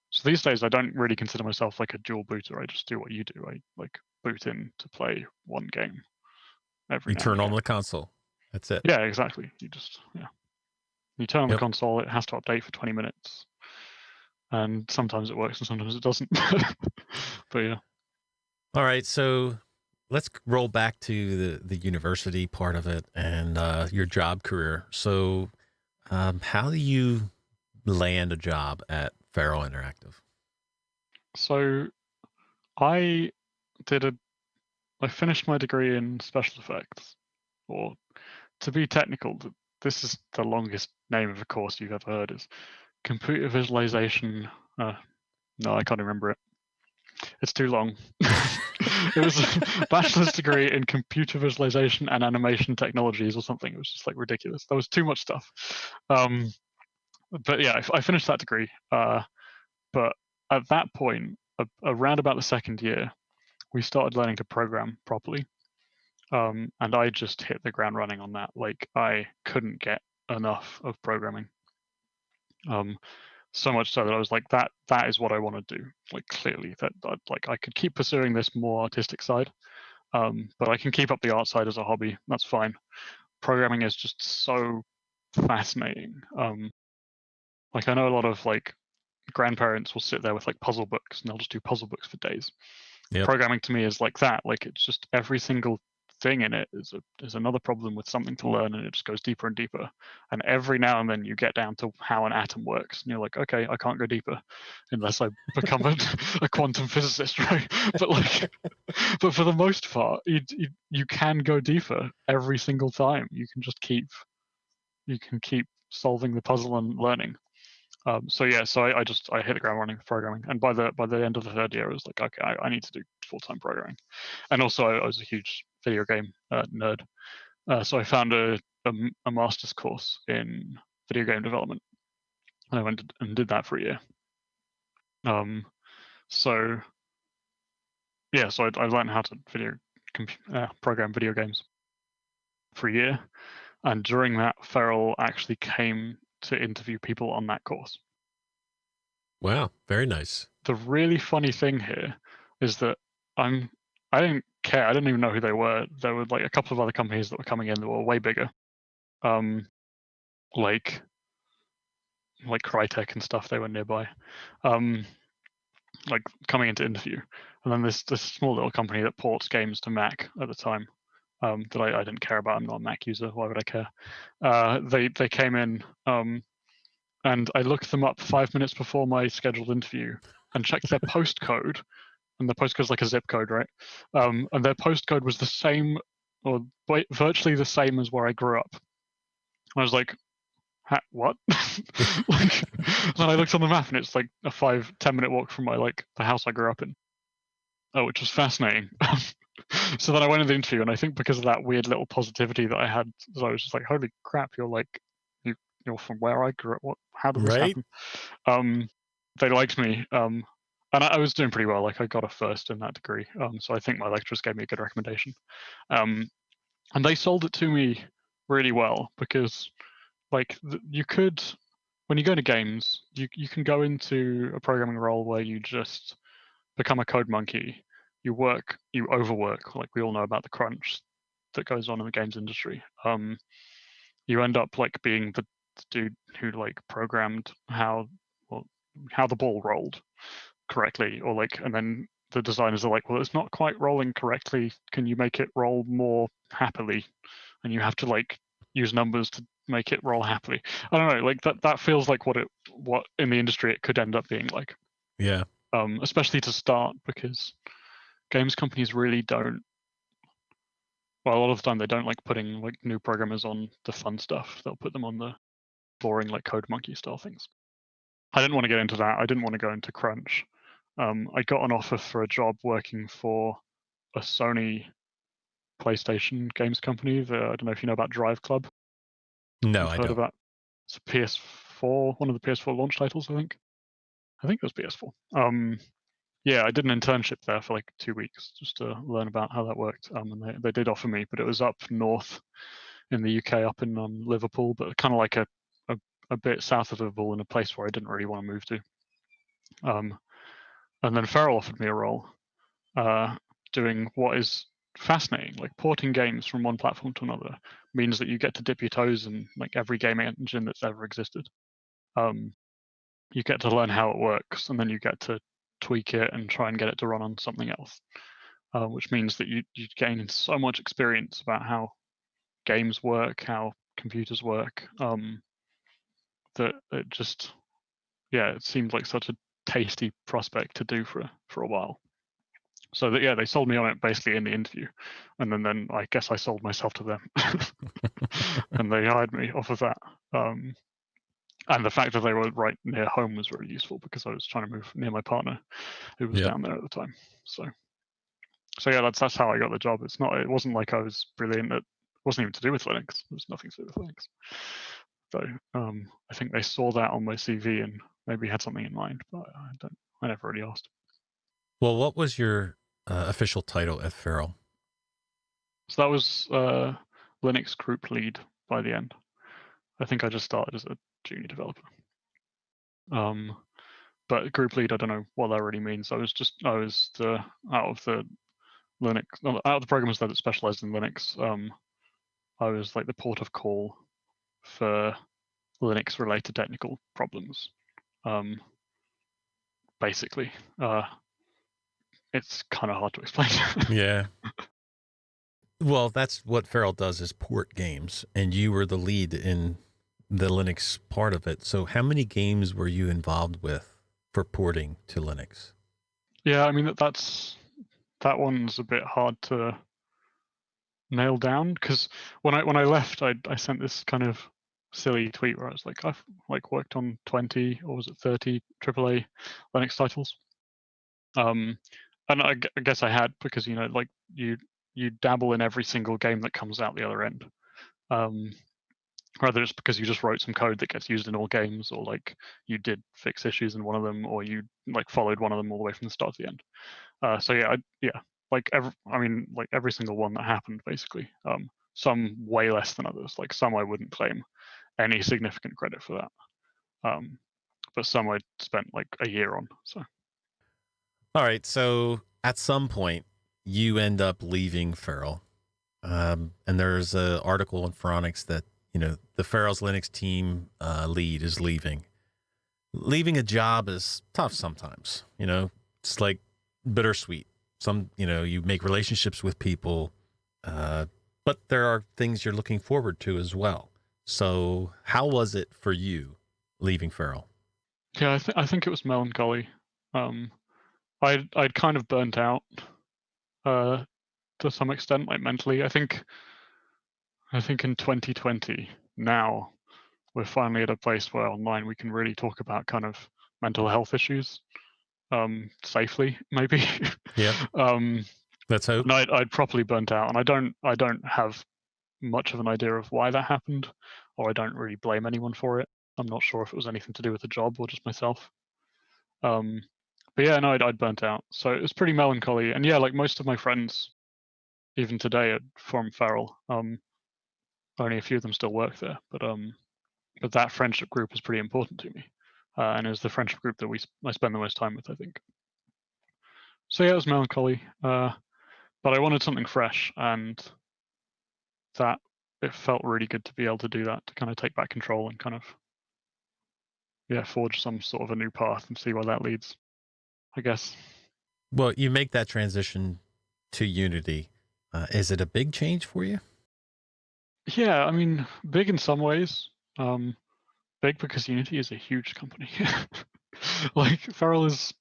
Speaker 2: So these days, I don't really consider myself like a dual booter. I just do what you do. I like boot in to play one game every
Speaker 1: You
Speaker 2: now
Speaker 1: turn
Speaker 2: and
Speaker 1: on
Speaker 2: again.
Speaker 1: the console. That's it.
Speaker 2: Yeah, exactly. You turn on the console. It has to update for 20 minutes, and sometimes it works and sometimes it doesn't. But yeah.
Speaker 1: All right, so let's roll back to the university part of it and your job career. So, how do you land a job at Faro Interactive?
Speaker 2: So I I finished my degree in special effects, or to be technical, this is the longest name of a course you've ever heard. Is computer visualization. No, I can't remember it. It's too long. It was a bachelor's degree in computer visualization and animation technologies or something. It was just like ridiculous. There was too much stuff. But yeah, I finished that degree. But at that point, around about the second year, we started learning to program properly. And I just hit the ground running on that. Like I couldn't get enough of programming. So much so that I was like, that is what I want to do. Like clearly, that like I could keep pursuing this more artistic side, but I can keep up the art side as a hobby. That's fine. Programming is just so fascinating. Like I know a lot of like grandparents will sit there with like puzzle books and they'll just do puzzle books for days.
Speaker 1: Yep.
Speaker 2: Programming to me is like that. Like it's just every single thing in it is another problem with something to learn, and it just goes deeper and deeper. And every now and then you get down to how an atom works, and you're like, okay, I can't go deeper unless I become a quantum physicist, right? But like, but for the most part, you can go deeper every single time. You can keep solving the puzzle and learning. So I hit the ground running with programming, and by the end of the third year, I was like, okay, I need to do full-time programming. And also, I was a huge video game nerd, so I found a master's course in video game development, and I went and did that for a year. So I learned how to program video games for a year, and during that, Feral actually came to interview people on that course.
Speaker 3: Wow, very nice.
Speaker 2: The really funny thing here is that I didn't care. I didn't even know who they were. There were like a couple of other companies that were coming in that were way bigger, like Crytek and stuff. They were nearby, like coming into interview. And then this small little company that ports games to Mac at the time, that I didn't care about. I'm not a Mac user. Why would I care? They came in, and I looked them up 5 minutes before my scheduled interview and checked their postcode. And the postcode's like a zip code, right? And their postcode was the same, or virtually the same as where I grew up. I was like, what? Like, then I looked on the map, and it's like a 5-10 minute walk from the house I grew up in. Which was fascinating. So then I went in the interview, and I think because of that weird little positivity that I had, so I was just like, holy crap, you're from where I grew up. How did this happen? They liked me. And I was doing pretty well. Like I got a first in that degree. So I think my lecturers gave me a good recommendation. And they sold it to me really well, because like you could, when you go into games, you can go into a programming role where you just become a code monkey. You overwork. Like we all know about the crunch that goes on in the games industry. You end up like being the dude who like programmed how the ball rolled correctly, or like, and then the designers are like, well, it's not quite rolling correctly, can you make it roll more happily? And you have to like use numbers to make it roll happily. I don't know, like that feels like what in the industry it could end up being like.
Speaker 3: Yeah.
Speaker 2: Especially to start, because games companies really don't, well, a lot of the time they don't like putting like new programmers on the fun stuff. They'll put them on the boring like code monkey style things. I didn't want to get into that. I didn't want to go into crunch. I got an offer for a job working for a Sony PlayStation games company. I don't know if you know about Drive Club.
Speaker 3: No, I
Speaker 2: heard
Speaker 3: don't.
Speaker 2: of that. It's a PS4, one of the PS4 launch titles, I think. I think it was PS4. Yeah, I did an internship there for like 2 weeks just to learn about how that worked. And they did offer me, but it was up north in the UK, up in Liverpool, but kind of like a bit south of Liverpool, in a place where I didn't really want to move to. And then Feral offered me a role doing what is fascinating. Like porting games from one platform to another means that you get to dip your toes in like every game engine that's ever existed. You get to learn how it works, and then you get to tweak it and try and get it to run on something else, which means that you gain so much experience about how games work, how computers work, that it just, it seemed like such a tasty prospect to do for a while. So that, yeah, they sold me on it basically in the interview, and then I guess I sold myself to them, and they hired me off of that. And the fact that they were right near home was really useful because I was trying to move near my partner, who was
Speaker 3: Yep.
Speaker 2: down there at the time. So yeah, that's how I got the job. It wasn't like I was brilliant at. It wasn't even to do with Linux. There was nothing to do with Linux. So I think they saw that on my CV and maybe had something in mind, but I never really asked.
Speaker 3: Well, what was your official title at Feral?
Speaker 2: So that was Linux group lead by the end. I think I just started as a junior developer. But group lead, I don't know what that really means. I was the out of the programmers that specialized in Linux. I was like the port of call for Linux related technical problems. Basically, it's kind of hard to explain.
Speaker 3: Yeah. Well, that's what Feral does, is port games, and you were the lead in the Linux part of it. So how many games were you involved with for porting to Linux?
Speaker 2: Yeah, I mean that one's a bit hard to nail down because when I left, I sent this kind of silly tweet where I was like, I've like worked on 20 or was it 30 AAA Linux titles. And I guess I had, because like you dabble in every single game that comes out the other end. Whether it's because you just wrote some code that gets used in all games, or like you did fix issues in one of them, or you like followed one of them all the way from the start to the end. So yeah, like every single one that happened basically. Some way less than others. Like some I wouldn't claim any significant credit for that. But some I spent like a year on. So.
Speaker 3: All right. So at some point, you end up leaving Feral. And there's an article in Phoronix that, the Feral's Linux team lead is leaving. Leaving a job is tough sometimes. It's like bittersweet. You make relationships with people, but there are things you're looking forward to as well. So how was it for you leaving Feral?
Speaker 2: Yeah, I think it was melancholy. I'd kind of burnt out to some extent, like mentally. I think in 2020 now we're finally at a place where online we can really talk about kind of mental health issues safely, maybe.
Speaker 3: Yeah. Let's hope.
Speaker 2: And I'd properly burnt out, and I don't have much of an idea of why that happened, or I don't really blame anyone for it. I'm not sure if it was anything to do with the job or just myself. But yeah, no, I'd burnt out, so it was pretty melancholy. And yeah, like most of my friends, even today from Feral, only a few of them still work there, but that friendship group was pretty important to me, and it was the friendship group that I spend the most time with, I think. So yeah, it was melancholy, but I wanted something fresh, and that it felt really good to be able to do that, to kind of take back control and kind of forge some sort of a new path and see where that leads, I guess.
Speaker 3: Well, you make that transition to Unity. Is it a big change for you?
Speaker 2: Yeah, I mean, big in some ways. Big because Unity is a huge company. Like Feral is,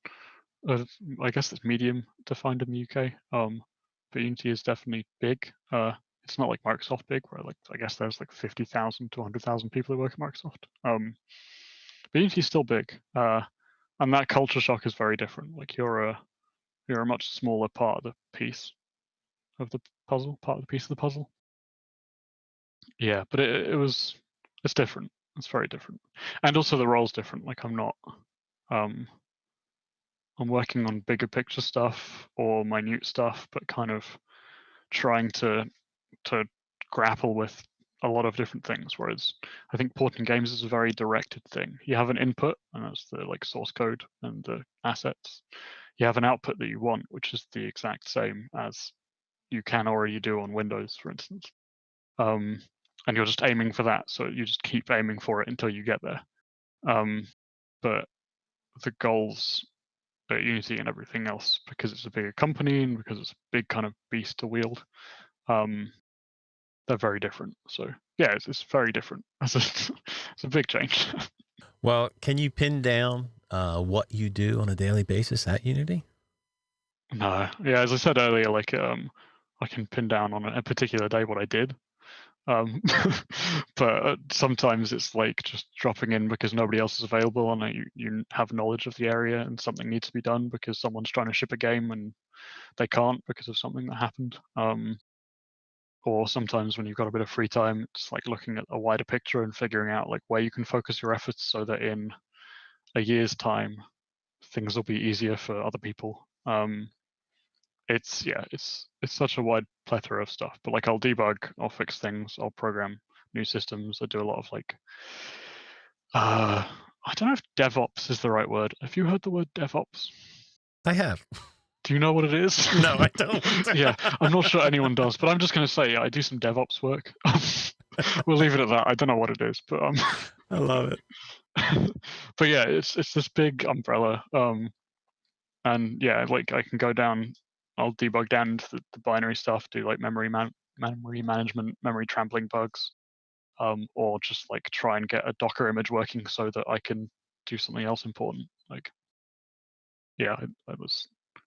Speaker 2: I guess it's medium defined in the UK. But Unity is definitely big. It's not like Microsoft big, where like I guess there's like 50,000 to 100,000 people who work at Microsoft. But Unity is still big, and that culture shock is very different. Like you're a much smaller part of the piece of the puzzle, Yeah, but it's different. It's very different, and also the role's different. Like I'm not, I'm working on bigger picture stuff or minute stuff, but kind of trying to grapple with a lot of different things. Whereas I think porting games is a very directed thing. You have an input, and that's the like source code and the assets. You have an output that you want, which is the exact same as you can already do on Windows, for instance. And you're just aiming for that, so you just keep aiming for it until you get there. But the goals at Unity and everything else, because it's a bigger company and because it's a big kind of beast to wield, they're very different. So yeah, it's very different. It's a big change.
Speaker 3: Well, can you pin down what you do on a daily basis at Unity?
Speaker 2: No, yeah, as I said earlier, like I can pin down on a particular day what I did. Um, but sometimes it's like just dropping in because nobody else is available, and you have knowledge of the area, and something needs to be done because someone's trying to ship a game and they can't because of something that happened. Or sometimes when you've got a bit of free time, it's like looking at a wider picture and figuring out like where you can focus your efforts so that in a year's time things will be easier for other people. It's such a wide plethora of stuff. But like I'll debug, I'll fix things, I'll program new systems. I do a lot of like I don't know if DevOps is the right word. Have you heard the word DevOps?
Speaker 3: I have.
Speaker 2: Do you know what it is?
Speaker 3: No, I don't.
Speaker 2: Yeah, I'm not sure anyone does, but I'm just going to say I do some DevOps work. We'll leave it at that. I don't know what it is, but
Speaker 3: I love it.
Speaker 2: but yeah, it's this big umbrella. And yeah, like I can go down, I'll debug down into the binary stuff, do like memory management, memory trampling bugs, or just like try and get a Docker image working so that I can do something else important. Like, yeah,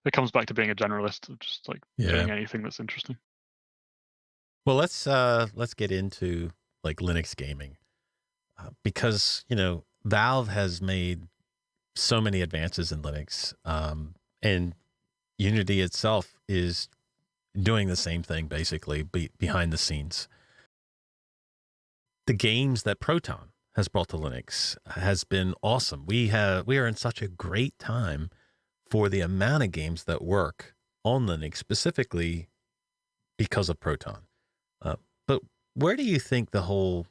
Speaker 2: it comes back to being a generalist of just like doing anything that's interesting.
Speaker 3: Well, let's get into like Linux gaming, because Valve has made so many advances in Linux, and Unity itself is doing the same thing basically behind the scenes. The games that Proton has brought to Linux has been awesome. We are in such a great time for the amount of games that work on Linux, specifically because of Proton. But where do you think the whole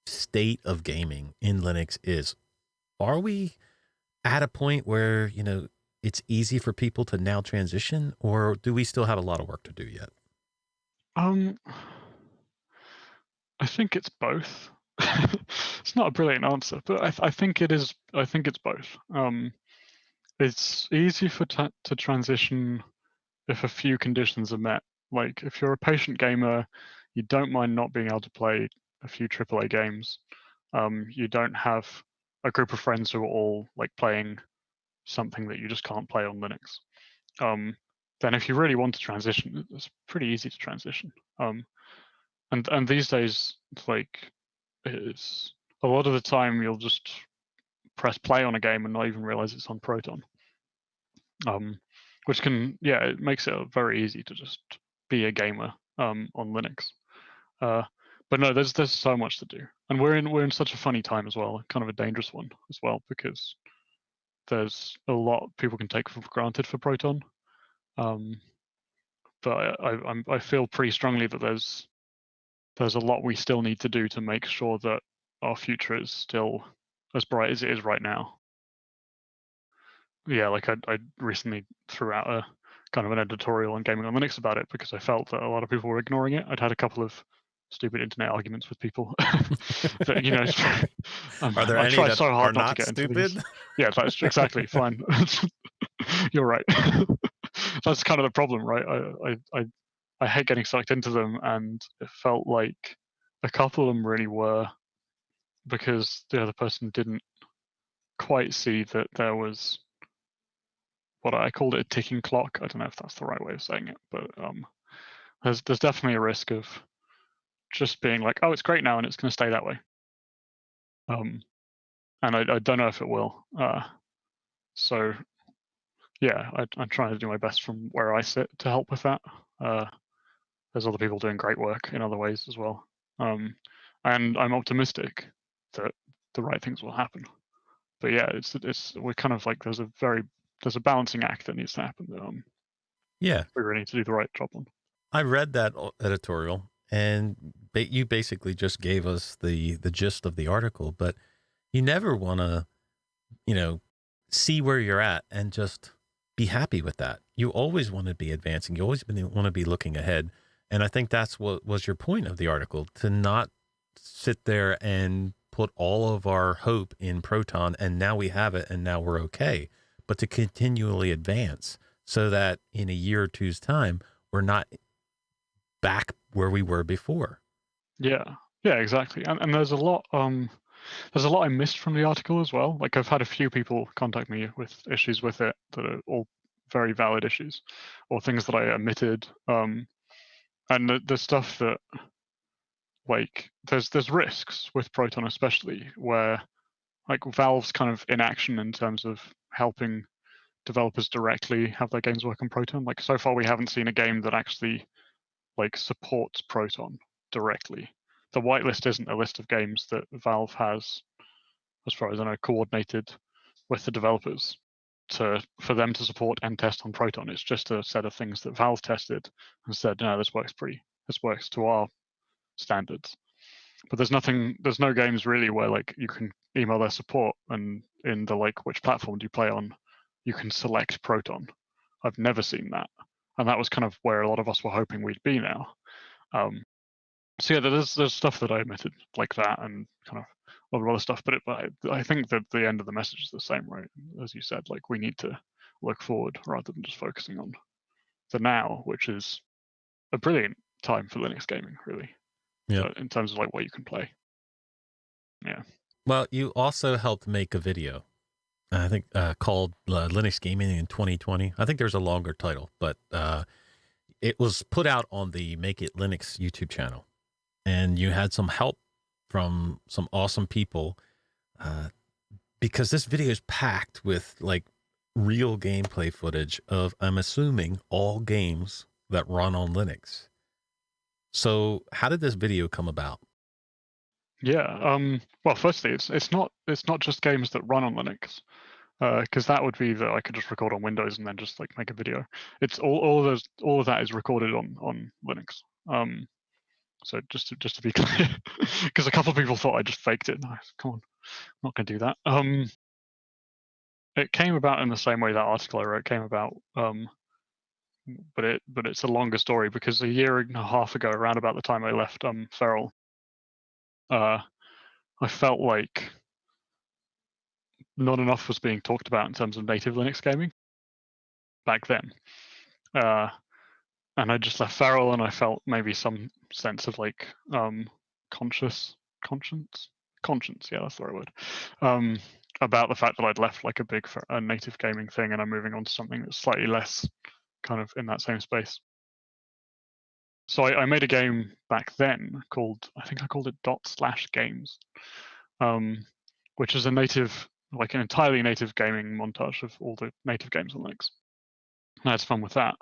Speaker 3: state of gaming in Linux is? Are we at a point where, it's easy for people to now transition, or do we still have a lot of work to do yet?
Speaker 2: I think it's both. It's not a brilliant answer, but I think it is. I think it's both. It's easy to transition if a few conditions are met. Like if you're a patient gamer, you don't mind not being able to play a few AAA games. You don't have a group of friends who are all like playing something that you just can't play on Linux. Then if you really want to transition, it's pretty easy to transition. And these days, like it's a lot of the time you'll just press play on a game and not even realize it's on Proton. Which can, it makes it very easy to just be a gamer on Linux. But no, there's so much to do, and we're in such a funny time as well, kind of a dangerous one as well, because there's a lot people can take for granted for Proton. But I feel pretty strongly that there's a lot we still need to do to make sure that our future is still as bright as it is right now. Yeah, like I recently threw out a kind of an editorial on gaming on Linux about it because I felt that a lot of people were ignoring it. I'd had a couple of stupid internet arguments with people that
Speaker 3: Are there
Speaker 2: I
Speaker 3: any
Speaker 2: try
Speaker 3: that
Speaker 2: so hard
Speaker 3: are
Speaker 2: not to
Speaker 3: not
Speaker 2: get into
Speaker 3: stupid?
Speaker 2: these. Yeah, that's exactly fine. You're right. That's kind of the problem, right? I hate getting sucked into them, and it felt like a couple of them really were, because the other person didn't quite see that there was what I called it a ticking clock. I don't know if that's the right way of saying it, but there's definitely a risk of just being like, oh, it's great now, and it's going to stay that way. And I don't know if it will. So yeah, I'm trying to do my best from where I sit to help with that. There's other people doing great work in other ways as well, and I'm optimistic that the right things will happen. But yeah, we're kind of like there's a balancing act that needs to happen that we really need to do the right job on.
Speaker 3: I read that editorial, and you basically just gave us the gist of the article, but you never want to, see where you're at and just be happy with that. You always want to be advancing. You always want to be looking ahead. And I think that's what was your point of the article, to not sit there and put all of our hope in Proton and now we have it and now we're okay, but to continually advance so that in a year or two's time, we're not back where we were before.
Speaker 2: Yeah, exactly. And there's a lot I missed from the article as well. Like I've had a few people contact me with issues with it that are all very valid issues, or things that I omitted. And the stuff that, like, there's risks with Proton, especially where like Valve's kind of inaction in terms of helping developers directly have their games work on Proton. Like, so far we haven't seen a game that actually like supports Proton directly. The whitelist isn't a list of games that Valve has, as far as I know, coordinated with the developers for them to support and test on Proton. It's just a set of things that Valve tested and said, no, this works to our standards. But there's no games really where like you can email their support and in the like which platform do you play on, you can select Proton. I've never seen that, and that was kind of where a lot of us were hoping we'd be now. So yeah, there's stuff that I omitted like that, and kind of a lot of other stuff. But I think that the end of the message is the same, right? As you said, like we need to look forward rather than just focusing on the now, which is a brilliant time for Linux gaming, really.
Speaker 3: Yeah.
Speaker 2: In terms of like what you can play. Yeah.
Speaker 3: Well, you also helped make a video, I think, called Linux Gaming in 2020. I think there's a longer title, but it was put out on the Make It Linux YouTube channel. And you had some help from some awesome people because this video is packed with like real gameplay footage of, I'm assuming, all games that run on Linux. So how did this video come about?
Speaker 2: Yeah. Well, firstly, it's not just games that run on Linux, because that would be that I could just record on Windows and then just like make a video. It's all of that is recorded on Linux. So just to be clear, because a couple of people thought I just faked it. No, come on, I'm not going to do that. It came about in the same way that article I wrote came about. But it's a longer story because a year and a half ago, around about the time I left Feral, I felt like not enough was being talked about in terms of native Linux gaming back then. And I just left Feral, and I felt maybe some sense of like conscience. Yeah, that's the right word. About the fact that I'd left like a native gaming thing, and I'm moving on to something that's slightly less kind of in that same space. So I made a game back then I think I called it ./games, which is an entirely native gaming montage of all the native games on Linux. I had fun with that.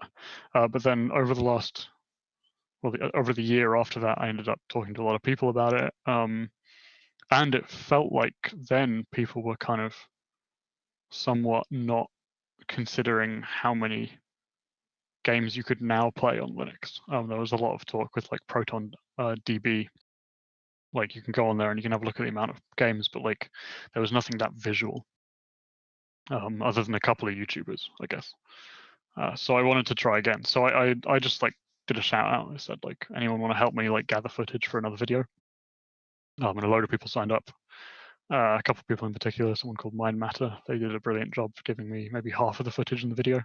Speaker 2: But then over the year after that, I ended up talking to a lot of people about it. And it felt like then people were kind of somewhat not considering how many games you could now play on Linux. There was a lot of talk with like Proton DB. Like you can go on there and you can have a look at the amount of games, but like there was nothing that visual, other than a couple of YouTubers, I guess. So I wanted to try again. So I just like did a shout out. I said like, anyone want to help me like gather footage for another video? And a load of people signed up. A couple of people in particular, someone called Mind Matter. They did a brilliant job giving me maybe half of the footage in the video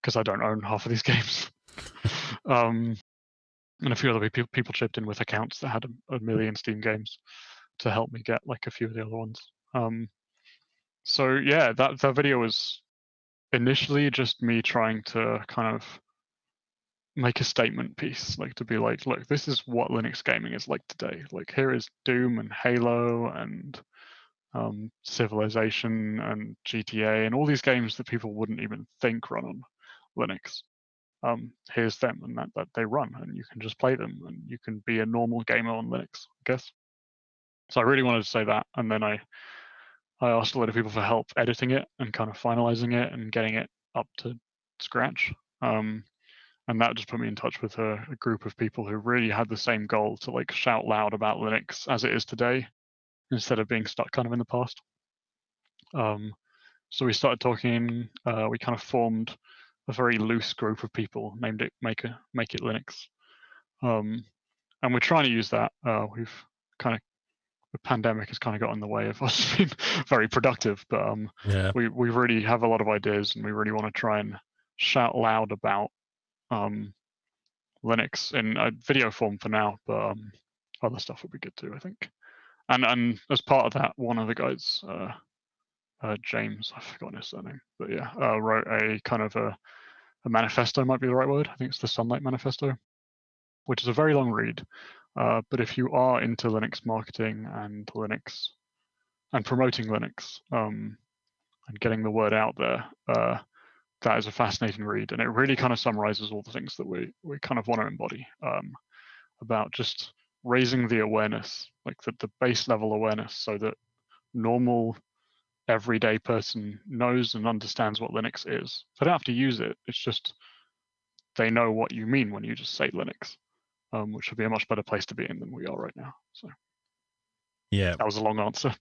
Speaker 2: because I don't own half of these games. And a few other people chipped in with accounts that had a million Steam games to help me get like a few of the other ones. So yeah, that video was initially just me trying to kind of make a statement piece, like to be like, look, this is what Linux gaming is like today. Like here is Doom and Halo and Civilization and GTA and all these games that people wouldn't even think run on Linux. Here's them, and that they run, and you can just play them, and you can be a normal gamer on Linux, I guess. So I really wanted to say that, and then I asked a lot of people for help editing it and kind of finalizing it and getting it up to scratch. And that just put me in touch with a group of people who really had the same goal to like shout loud about Linux as it is today, instead of being stuck kind of in the past. So we started talking. We kind of formed a very loose group of people, named it Make It Linux, and we're trying to use that. We've kind of, the pandemic has kind of got in the way of us being very productive, but we really have a lot of ideas, and we really want to try and shout loud about Linux in a video form for now, but other stuff would be good too, I think. And as part of that, one of the guys James, I've forgotten his surname, but yeah, wrote a kind of a manifesto, might be the right word. I think it's the Sunlight Manifesto, which is a very long read. But if you are into Linux marketing and Linux and promoting Linux and getting the word out there, that is a fascinating read, and it really kind of summarizes all the things that we kind of want to embody about just raising the awareness, like the base level awareness, so that normal everyday person knows and understands what Linux is. They don't have to use it. It's just they know what you mean when you just say Linux, which would be a much better place to be in than we are right now. So
Speaker 3: Yeah,
Speaker 2: that was a long answer.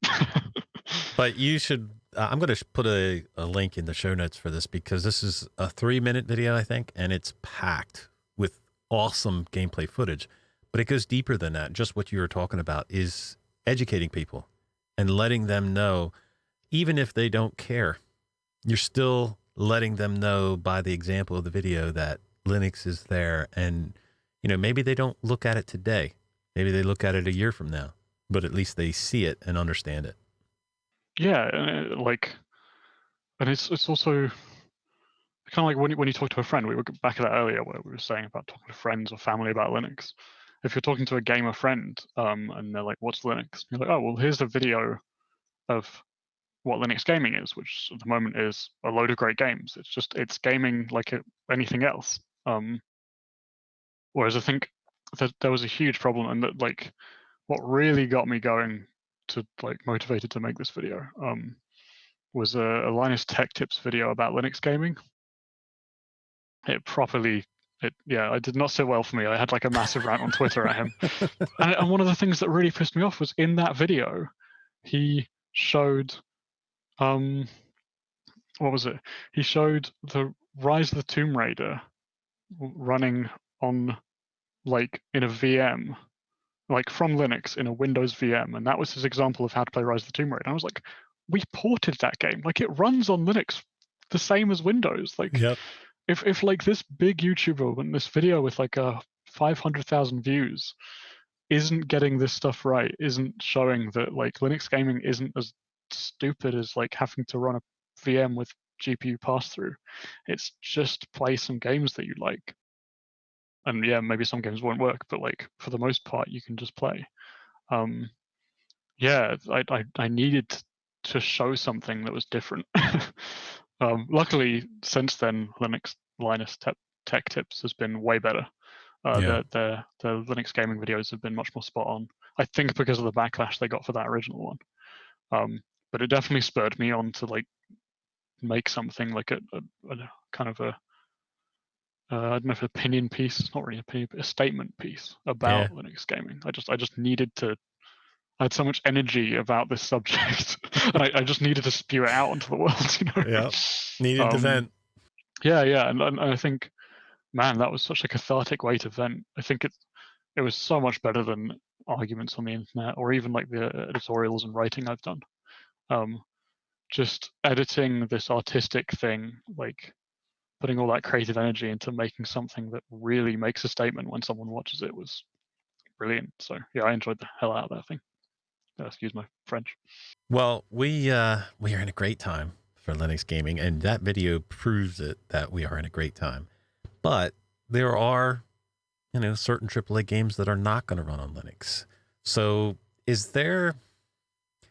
Speaker 3: but you should. I'm going to put a link in the show notes for this, because this is a 3-minute video, I think, and it's packed with awesome gameplay footage. But it goes deeper than that. Just what you were talking about is educating people and letting them know, even if they don't care, you're still letting them know by the example of the video that Linux is there. And, you know, maybe they don't look at it today. Maybe they look at it a year from now, but at least they see it and understand it.
Speaker 2: Yeah, and it's also kind of like when you talk to a friend. We were back at that earlier where we were saying about talking to friends or family about Linux. If you're talking to a gamer friend, and they're like, "What's Linux?" You're like, "Oh, well, here's a video of what Linux gaming is, which at the moment is a load of great games. It's gaming like anything else." Whereas I think that there was a huge problem, and that like what really got me going to like motivated to make this video was a Linus Tech Tips video about Linux gaming. It did not sit well for me. I had like a massive rant on Twitter at him. And one of the things that really pissed me off was in that video, he showed what was it? He showed the Rise of the Tomb Raider running on like in a VM, like from Linux in a Windows VM, and that was his example of how to play Rise of the Tomb Raider. And I was like, we ported that game. Like it runs on Linux the same as Windows. Like
Speaker 3: Yep.
Speaker 2: if like this big YouTuber in this video with like 500,000 views isn't getting this stuff right, isn't showing that like Linux gaming isn't as stupid as like having to run a VM with GPU pass through. It's just play some games that you like. And yeah, maybe some games won't work, but like for the most part, you can just play. Yeah, I needed to show something that was different. Luckily, since then, Linus Tech Tips has been way better.
Speaker 3: Yeah.
Speaker 2: The Linux gaming videos have been much more spot on. I think because of the backlash they got for that original one. But it definitely spurred me on to like make something like a kind of a I don't know if opinion piece. It's not really an opinion, but a statement piece about Linux gaming. I just needed to. I had so much energy about this subject, and I just needed to spew it out into the world. You know.
Speaker 3: Yeah. Needed to vent.
Speaker 2: Yeah, and I think, man, that was such a cathartic way to vent. I think it was so much better than arguments on the internet or even like the editorials and writing I've done. Just editing this artistic thing, like putting all that creative energy into making something that really makes a statement when someone watches it was brilliant. So yeah, I enjoyed the hell out of that thing. Excuse my French.
Speaker 3: Well, we are in a great time for Linux gaming, and that video proves it that we are in a great time. But there are, you know, certain AAA games that are not going to run on Linux. So do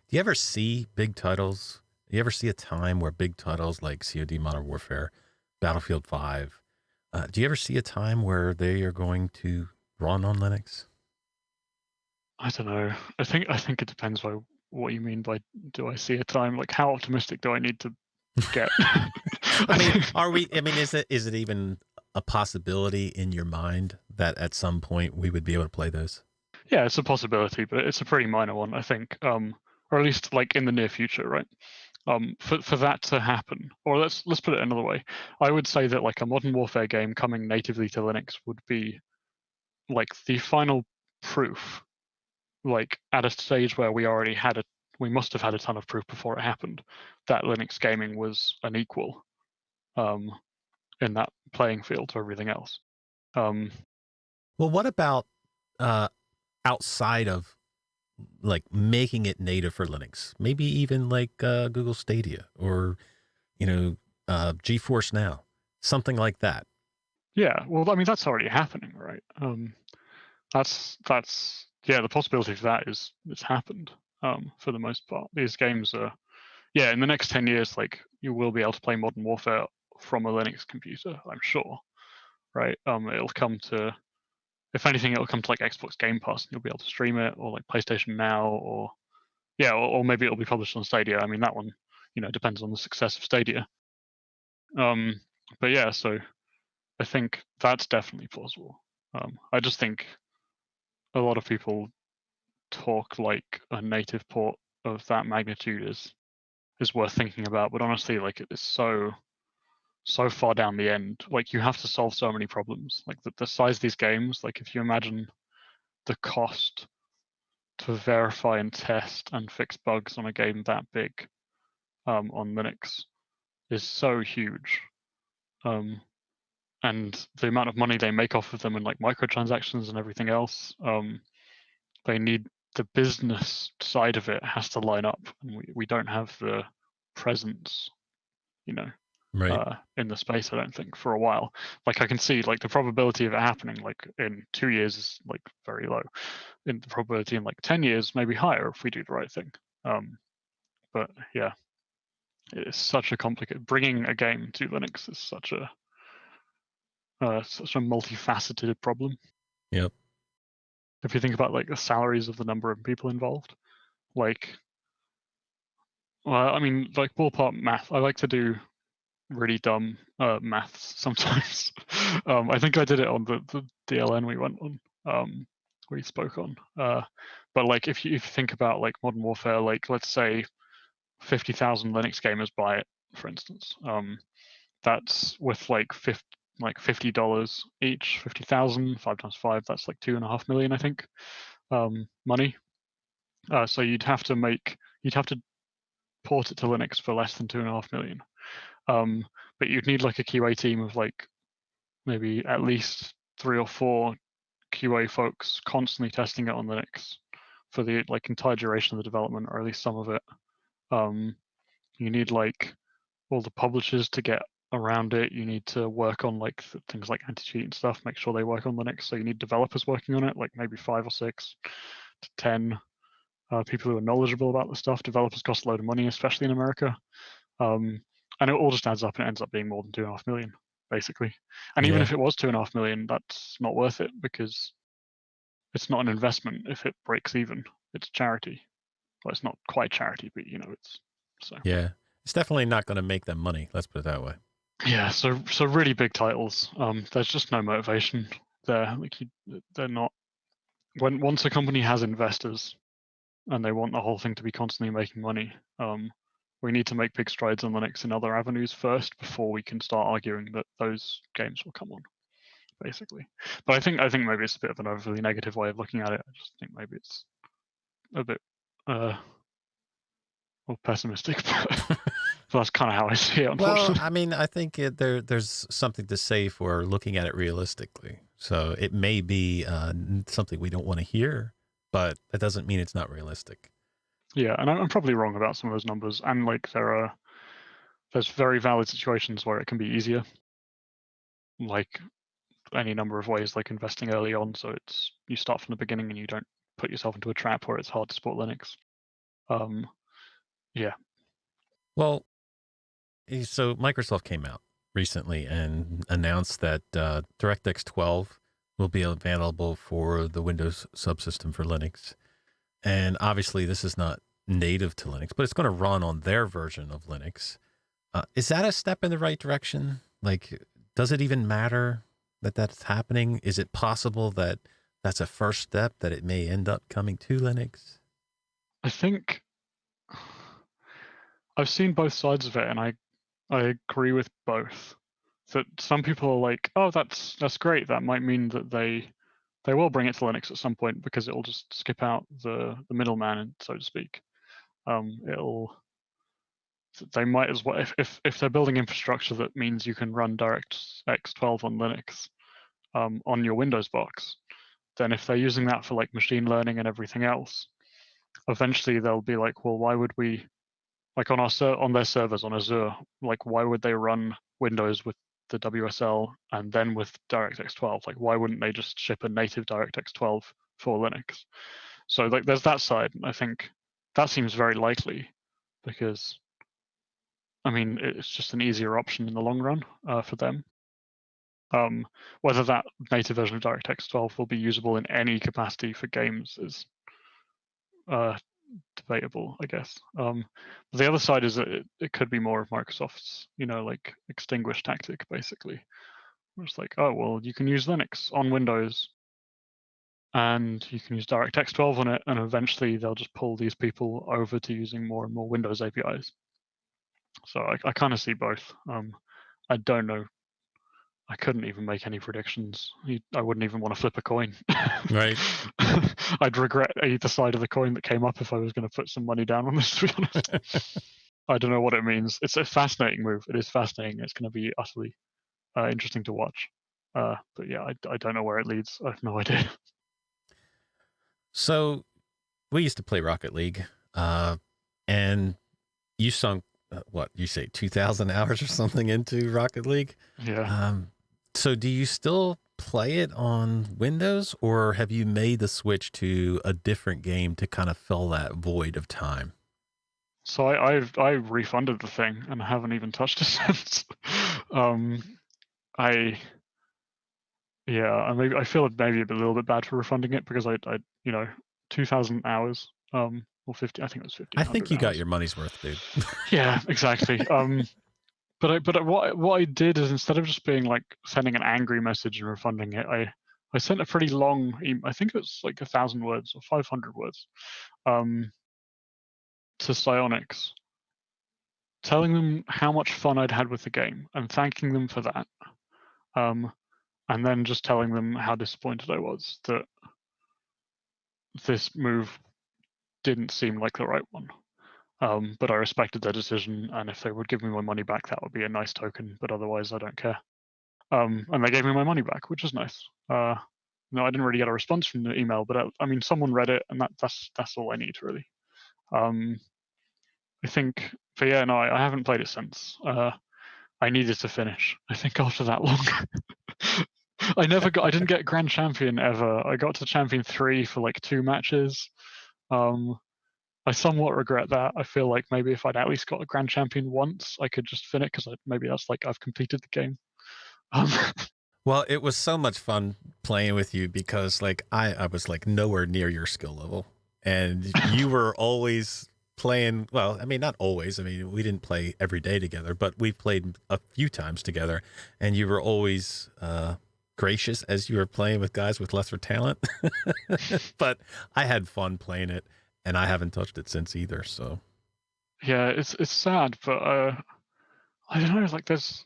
Speaker 3: you ever see big titles? Do you ever see a time where big titles like COD Modern Warfare, Battlefield 5, do you ever see a time where they are going to run on Linux?
Speaker 2: I don't know. I think it depends by what you mean by do I see a time? Like how optimistic do I need to get?
Speaker 3: I mean, is it even a possibility in your mind that at some point we would be able to play those?
Speaker 2: Yeah, it's a possibility, but it's a pretty minor one, I think. Or at least like in the near future, right? For that to happen, or let's put it another way. I would say that like a Modern Warfare game coming natively to Linux would be like the final proof, like at a stage where we must have had a ton of proof before it happened that Linux gaming was an equal in that playing field to everything else.
Speaker 3: Well, what about outside of like making it native for Linux, maybe even like Google Stadia or, GeForce Now, something like that.
Speaker 2: Yeah, well, I mean, that's already happening, right? That's the possibility of that is it's happened for the most part. These games are, in the next 10 years, like you will be able to play Modern Warfare from a Linux computer, I'm sure, right? It'll come to, if anything, it'll come to like Xbox Game Pass, and you'll be able to stream it, or like PlayStation Now, or maybe it'll be published on Stadia. I mean, that one, depends on the success of Stadia. But yeah, so I think that's definitely plausible. I just think a lot of people talk like a native port of that magnitude is worth thinking about, but honestly, like it is so far down the end. Like you have to solve so many problems. Like the size of these games, like if you imagine the cost to verify and test and fix bugs on a game that big on Linux is so huge. And the amount of money they make off of them and like microtransactions and everything else, they need the business side of it has to line up, and we don't have the presence,
Speaker 3: Right.
Speaker 2: in the space, I don't think, for a while. Like I can see like the probability of it happening like in 2 years is like very low. In the probability in like 10 years maybe higher if we do the right thing. But yeah, it is such a complicated, bringing a game to Linux is such a multifaceted problem.
Speaker 3: Yep.
Speaker 2: If you think about like the salaries of the number of people involved, like, well, I mean, like ballpark math, I like to do really dumb maths sometimes. I think I did it on the DLN we went on, we spoke on. But like if you think about like Modern Warfare, like let's say 50,000 Linux gamers buy it, for instance. That's with like $50 each, 50,000, 5 times 5, that's like 2.5 million, I think, money. So you'd have to port it to Linux for less than 2.5 million. But you'd need like a QA team of like maybe at least 3 or 4 QA folks constantly testing it on Linux for the like entire duration of the development, or at least some of it. You need like all the publishers to get around it. You need to work on like things like anti-cheat and stuff, make sure they work on Linux. So you need developers working on it, like maybe 5 or 6 to 10 people who are knowledgeable about the stuff. Developers cost a load of money, especially in America. And it all just adds up, and it ends up being more than 2.5 million, basically. And even if it was 2.5 million, that's not worth it because it's not an investment. If it breaks even, it's charity. Well, it's not quite charity, but it's so.
Speaker 3: Yeah, it's definitely not going to make them money. Let's put it that way.
Speaker 2: Yeah, so really big titles. There's just no motivation there. Like they're not. Once a company has investors, and they want the whole thing to be constantly making money, we need to make big strides on Linux in other avenues first before we can start arguing that those games will come on, basically. But I think maybe it's a bit of an overly negative way of looking at it. I just think maybe it's a bit more pessimistic, but that's kind of how I see it, unfortunately.
Speaker 3: Well, I mean, I think there's something to say for looking at it realistically. So it may be something we don't want to hear, but that doesn't mean it's not realistic.
Speaker 2: Yeah, and I'm probably wrong about some of those numbers. And like there's very valid situations where it can be easier, like any number of ways, like investing early on, so it's you start from the beginning and you don't put yourself into a trap where it's hard to support Linux. Yeah.
Speaker 3: Well, so Microsoft came out recently and announced that DirectX 12 will be available for the Windows subsystem for Linux. And obviously, this is not native to Linux, but it's going to run on their version of Linux. Is that a step in the right direction? Like, does it even matter that that's happening? Is it possible that that's a first step, that it may end up coming to Linux?
Speaker 2: I think I've seen both sides of it, and I agree with both. That some people are like, oh, that's great. That might mean that they will bring it to Linux at some point because it will just skip out the middleman, so to speak. They might as well, if they're building infrastructure that means you can run DirectX 12 on Linux on your Windows box, then if they're using that for like machine learning and everything else, eventually they'll be like, well, why would we, like on their servers on Azure, like why would they run Windows with the WSL and then with DirectX 12? Like why wouldn't they just ship a native DirectX 12 for Linux? So like there's that side. I think that seems very likely because I mean it's just an easier option in the long run for them. Whether that native version of DirectX 12 will be usable in any capacity for games is debatable, I guess. The other side is that it could be more of Microsoft's, like extinguish tactic, basically. It's like, oh, well, you can use Linux on Windows and you can use DirectX 12 on it, and eventually they'll just pull these people over to using more and more Windows APIs. So I kind of see both. I don't know. I couldn't even make any predictions. I wouldn't even want to flip a coin.
Speaker 3: Right.
Speaker 2: I'd regret either side of the coin that came up if I was going to put some money down on this, to be honest. I don't know what it means. It's a fascinating move. It is fascinating. It's going to be utterly interesting to watch. But yeah, I don't know where it leads. I have no idea.
Speaker 3: So we used to play Rocket League, and you sunk, what you say, 2,000 hours or something into Rocket League?
Speaker 2: Yeah.
Speaker 3: So do you still play it on Windows, or have you made the switch to a different game to kind of fill that void of time?
Speaker 2: So I refunded the thing and I haven't even touched it since. I feel maybe a little bit bad for refunding it because I 2,000 hours or 50. I think it was 50.
Speaker 3: I think you got your money's worth, dude.
Speaker 2: Yeah, exactly. But what I did is, instead of just being like sending an angry message and refunding it, I sent a pretty long I think it was like 1,000 words or 500 words to Psyonix, telling them how much fun I'd had with the game and thanking them for that. And then just telling them how disappointed I was that this move didn't seem like the right one. But I respected their decision, and if they would give me my money back, that would be a nice token, but otherwise I don't care. And they gave me my money back, which was nice. No, I didn't really get a response from the email, but I mean, someone read it, and that's all I need, really. I think, but yeah, no, I haven't played it since. I needed to finish. I think after that long, I didn't get Grand Champion ever. I got to Champion 3 for like 2 matches. I somewhat regret that. I feel like maybe if I'd at least got a Grand Champion once, I could just finish, because maybe that's like I've completed the game.
Speaker 3: Well, it was so much fun playing with you because like I was like nowhere near your skill level, and you were always playing. Well, I mean, not always. I mean, we didn't play every day together, but we played a few times together, and you were always gracious as you were playing with guys with lesser talent. But I had fun playing it, and I haven't touched it since either. So
Speaker 2: yeah, it's sad, but I don't know. Like there's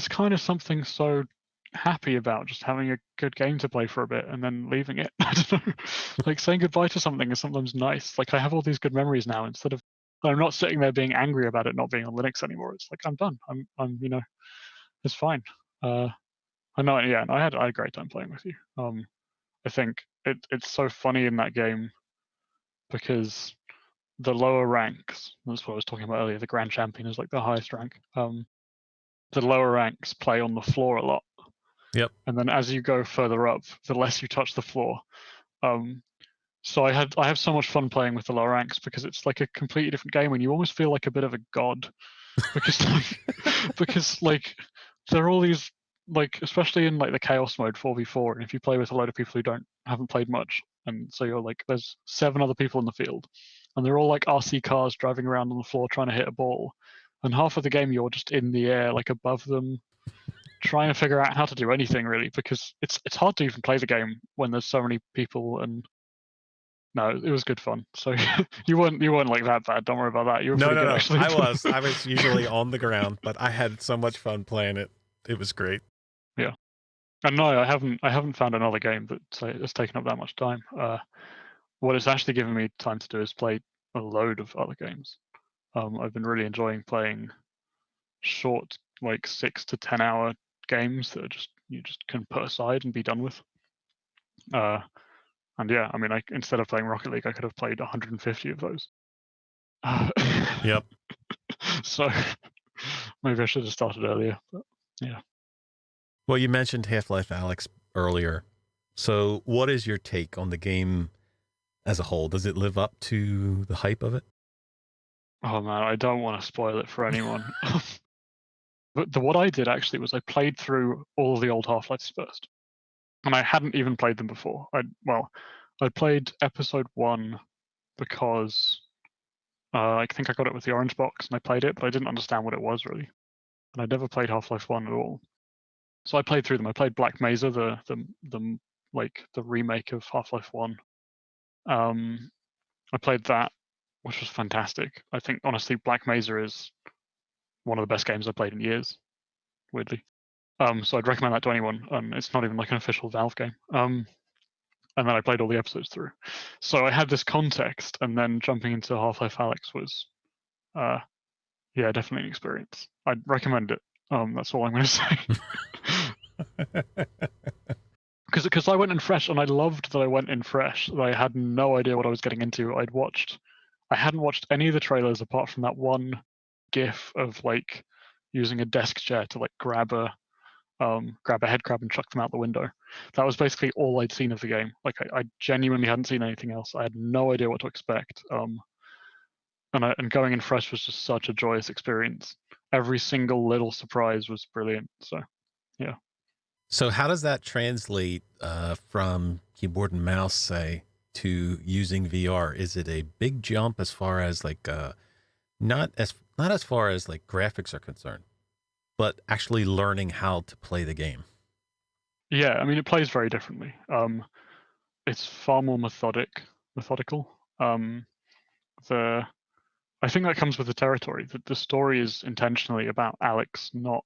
Speaker 2: kind of something so happy about just having a good game to play for a bit and then leaving it. I don't know. Like saying goodbye to something is sometimes nice. Like I have all these good memories now. Instead of, I'm not sitting there being angry about it not being on Linux anymore. It's like I'm done. I'm it's fine. I know. Yeah, and I had a great time playing with you. I think it's so funny in that game because the lower ranks, that's what I was talking about earlier, the Grand Champion is like the highest rank. The lower ranks play on the floor a lot.
Speaker 3: Yep.
Speaker 2: And then as you go further up, the less you touch the floor. So I have so much fun playing with the lower ranks because it's like a completely different game, and you almost feel like a bit of a god because like there are all these, like, especially in like the chaos mode 4v4, and if you play with a load of people who haven't played much, and so you're like, there's 7 other people in the field, and they're all like RC cars driving around on the floor trying to hit a ball, and half of the game you're just in the air, like above them, trying to figure out how to do anything really, because it's hard to even play the game when there's so many people. And no, it was good fun. So you weren't like that bad. Don't worry about that. You were pretty good, actually.
Speaker 3: I was usually on the ground, but I had so much fun playing it. It was great.
Speaker 2: Yeah. And no, I haven't found another game that's taken up that much time. What it's actually given me time to do is play a load of other games. I've been really enjoying playing short, like 6 to 10 hour games that are you just can put aside and be done with. And yeah, I mean, instead of playing Rocket League, I could have played 150 of those.
Speaker 3: Yep.
Speaker 2: So maybe I should have started earlier. But yeah.
Speaker 3: Well, you mentioned Half-Life Alyx earlier. So what is your take on the game as a whole? Does it live up to the hype of it?
Speaker 2: Oh man, I don't want to spoil it for anyone. But what I did actually was I played through all the old Half-Lives first, and I hadn't even played them before. I played episode 1 because I think I got it with the orange box and I played it, but I didn't understand what it was really, and I'd never played Half-Life 1 at all. So I played through them. I played Black Mesa, the remake of Half-Life 1. I played that, which was fantastic. I think honestly, Black Mesa is one of the best games I've played in years. Weirdly, so I'd recommend that to anyone. It's not even like an official Valve game. And then I played all the episodes through. So I had this context, and then jumping into Half-Life Alyx was, yeah, definitely an experience. I'd recommend it. That's all I'm going to say. Because I went in fresh, and I loved that I went in fresh. I had no idea what I was getting into. I hadn't watched any of the trailers apart from that one GIF of like using a desk chair to like grab a head crab and chuck them out the window. That was basically all I'd seen of the game. Like I genuinely hadn't seen anything else. I had no idea what to expect. And going in fresh was just such a joyous experience. Every single little surprise was brilliant. So, yeah.
Speaker 3: So how does that translate from keyboard and mouse, say, to using VR? Is it a big jump as far as like not as far as like graphics are concerned, but actually learning how to play the game?
Speaker 2: Yeah, I mean it plays very differently. It's far more methodical. I think that comes with the territory. That the story is intentionally about Alex, not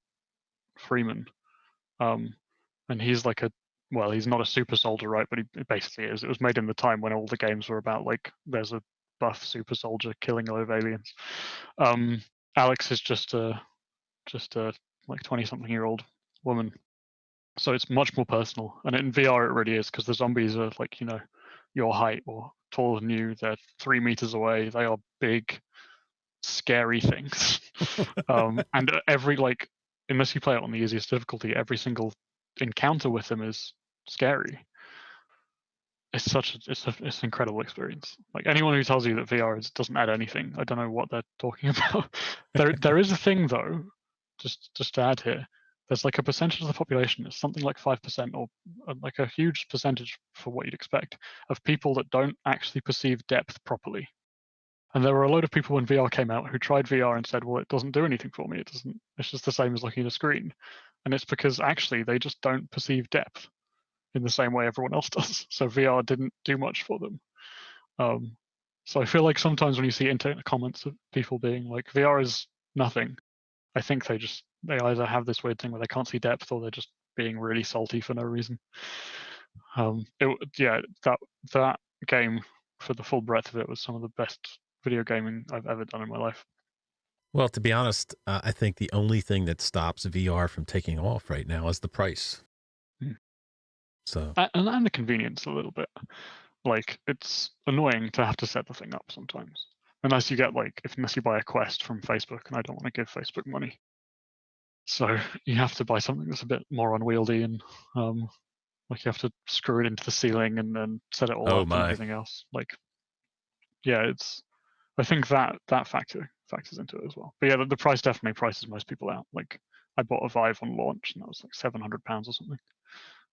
Speaker 2: Freeman. And he's like he's not a super soldier, right? But he basically is. It was made in the time when all the games were about like there's a buff super soldier killing a load of aliens. Alex is just a like 20-something-year-old woman. So it's much more personal. And in VR it really is, because the zombies are like, your height or taller than you. They're 3 meters away. They are big, scary things. And unless you play it on the easiest difficulty, every single encounter with them is scary. It's an incredible experience. Like anyone who tells you that VR doesn't add anything, I don't know what they're talking about. There is a thing though, just to add here. There's like a percentage of the population, it's something like 5%, or like a huge percentage for what you'd expect, of people that don't actually perceive depth properly. And there were a load of people when VR came out who tried VR and said, well, it doesn't do anything for me. It's just the same as looking at a screen. And it's because actually they just don't perceive depth in the same way everyone else does. So VR didn't do much for them. So I feel like sometimes when you see internet comments of people being like, VR is nothing, I think they either have this weird thing where they can't see depth, or they're just being really salty for no reason. That game, for the full breadth of it, was some of the best video gaming I've ever done in my life.
Speaker 3: Well, to be honest, I think the only thing that stops VR from taking off right now is the price. So
Speaker 2: and the convenience a little bit. Like it's annoying to have to set the thing up sometimes, unless you buy a Quest from Facebook, and I don't want to give Facebook money. So you have to buy something that's a bit more unwieldy, and like you have to screw it into the ceiling and then set it all up and everything else. Like, yeah, I think that factors into it as well. But yeah, the price definitely prices most people out. Like I bought a Vive on launch, and that was like £700 or something.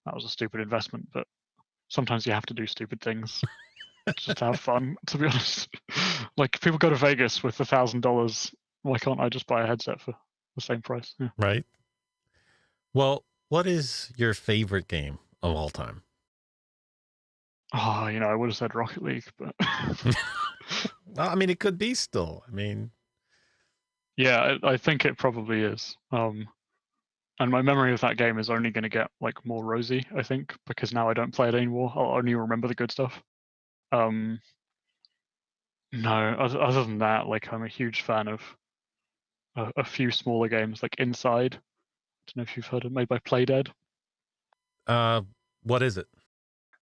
Speaker 2: That was a stupid investment, but sometimes you have to do stupid things just to have fun, to be honest. Like people go to Vegas with $1,000. Why can't I just buy a headset for the same price? Yeah.
Speaker 3: Right. Well, what is your favorite game of all time?
Speaker 2: Oh, I would have said Rocket League, but
Speaker 3: Well, I mean, it could be still. I mean,
Speaker 2: yeah, I think it probably is. And my memory of that game is only going to get like more rosy, I think, because now I don't play it anymore. I'll only remember the good stuff. No, other than that, like I'm a huge fan of a few smaller games, like Inside. I don't know if you've heard of it, made by Playdead.
Speaker 3: what is it?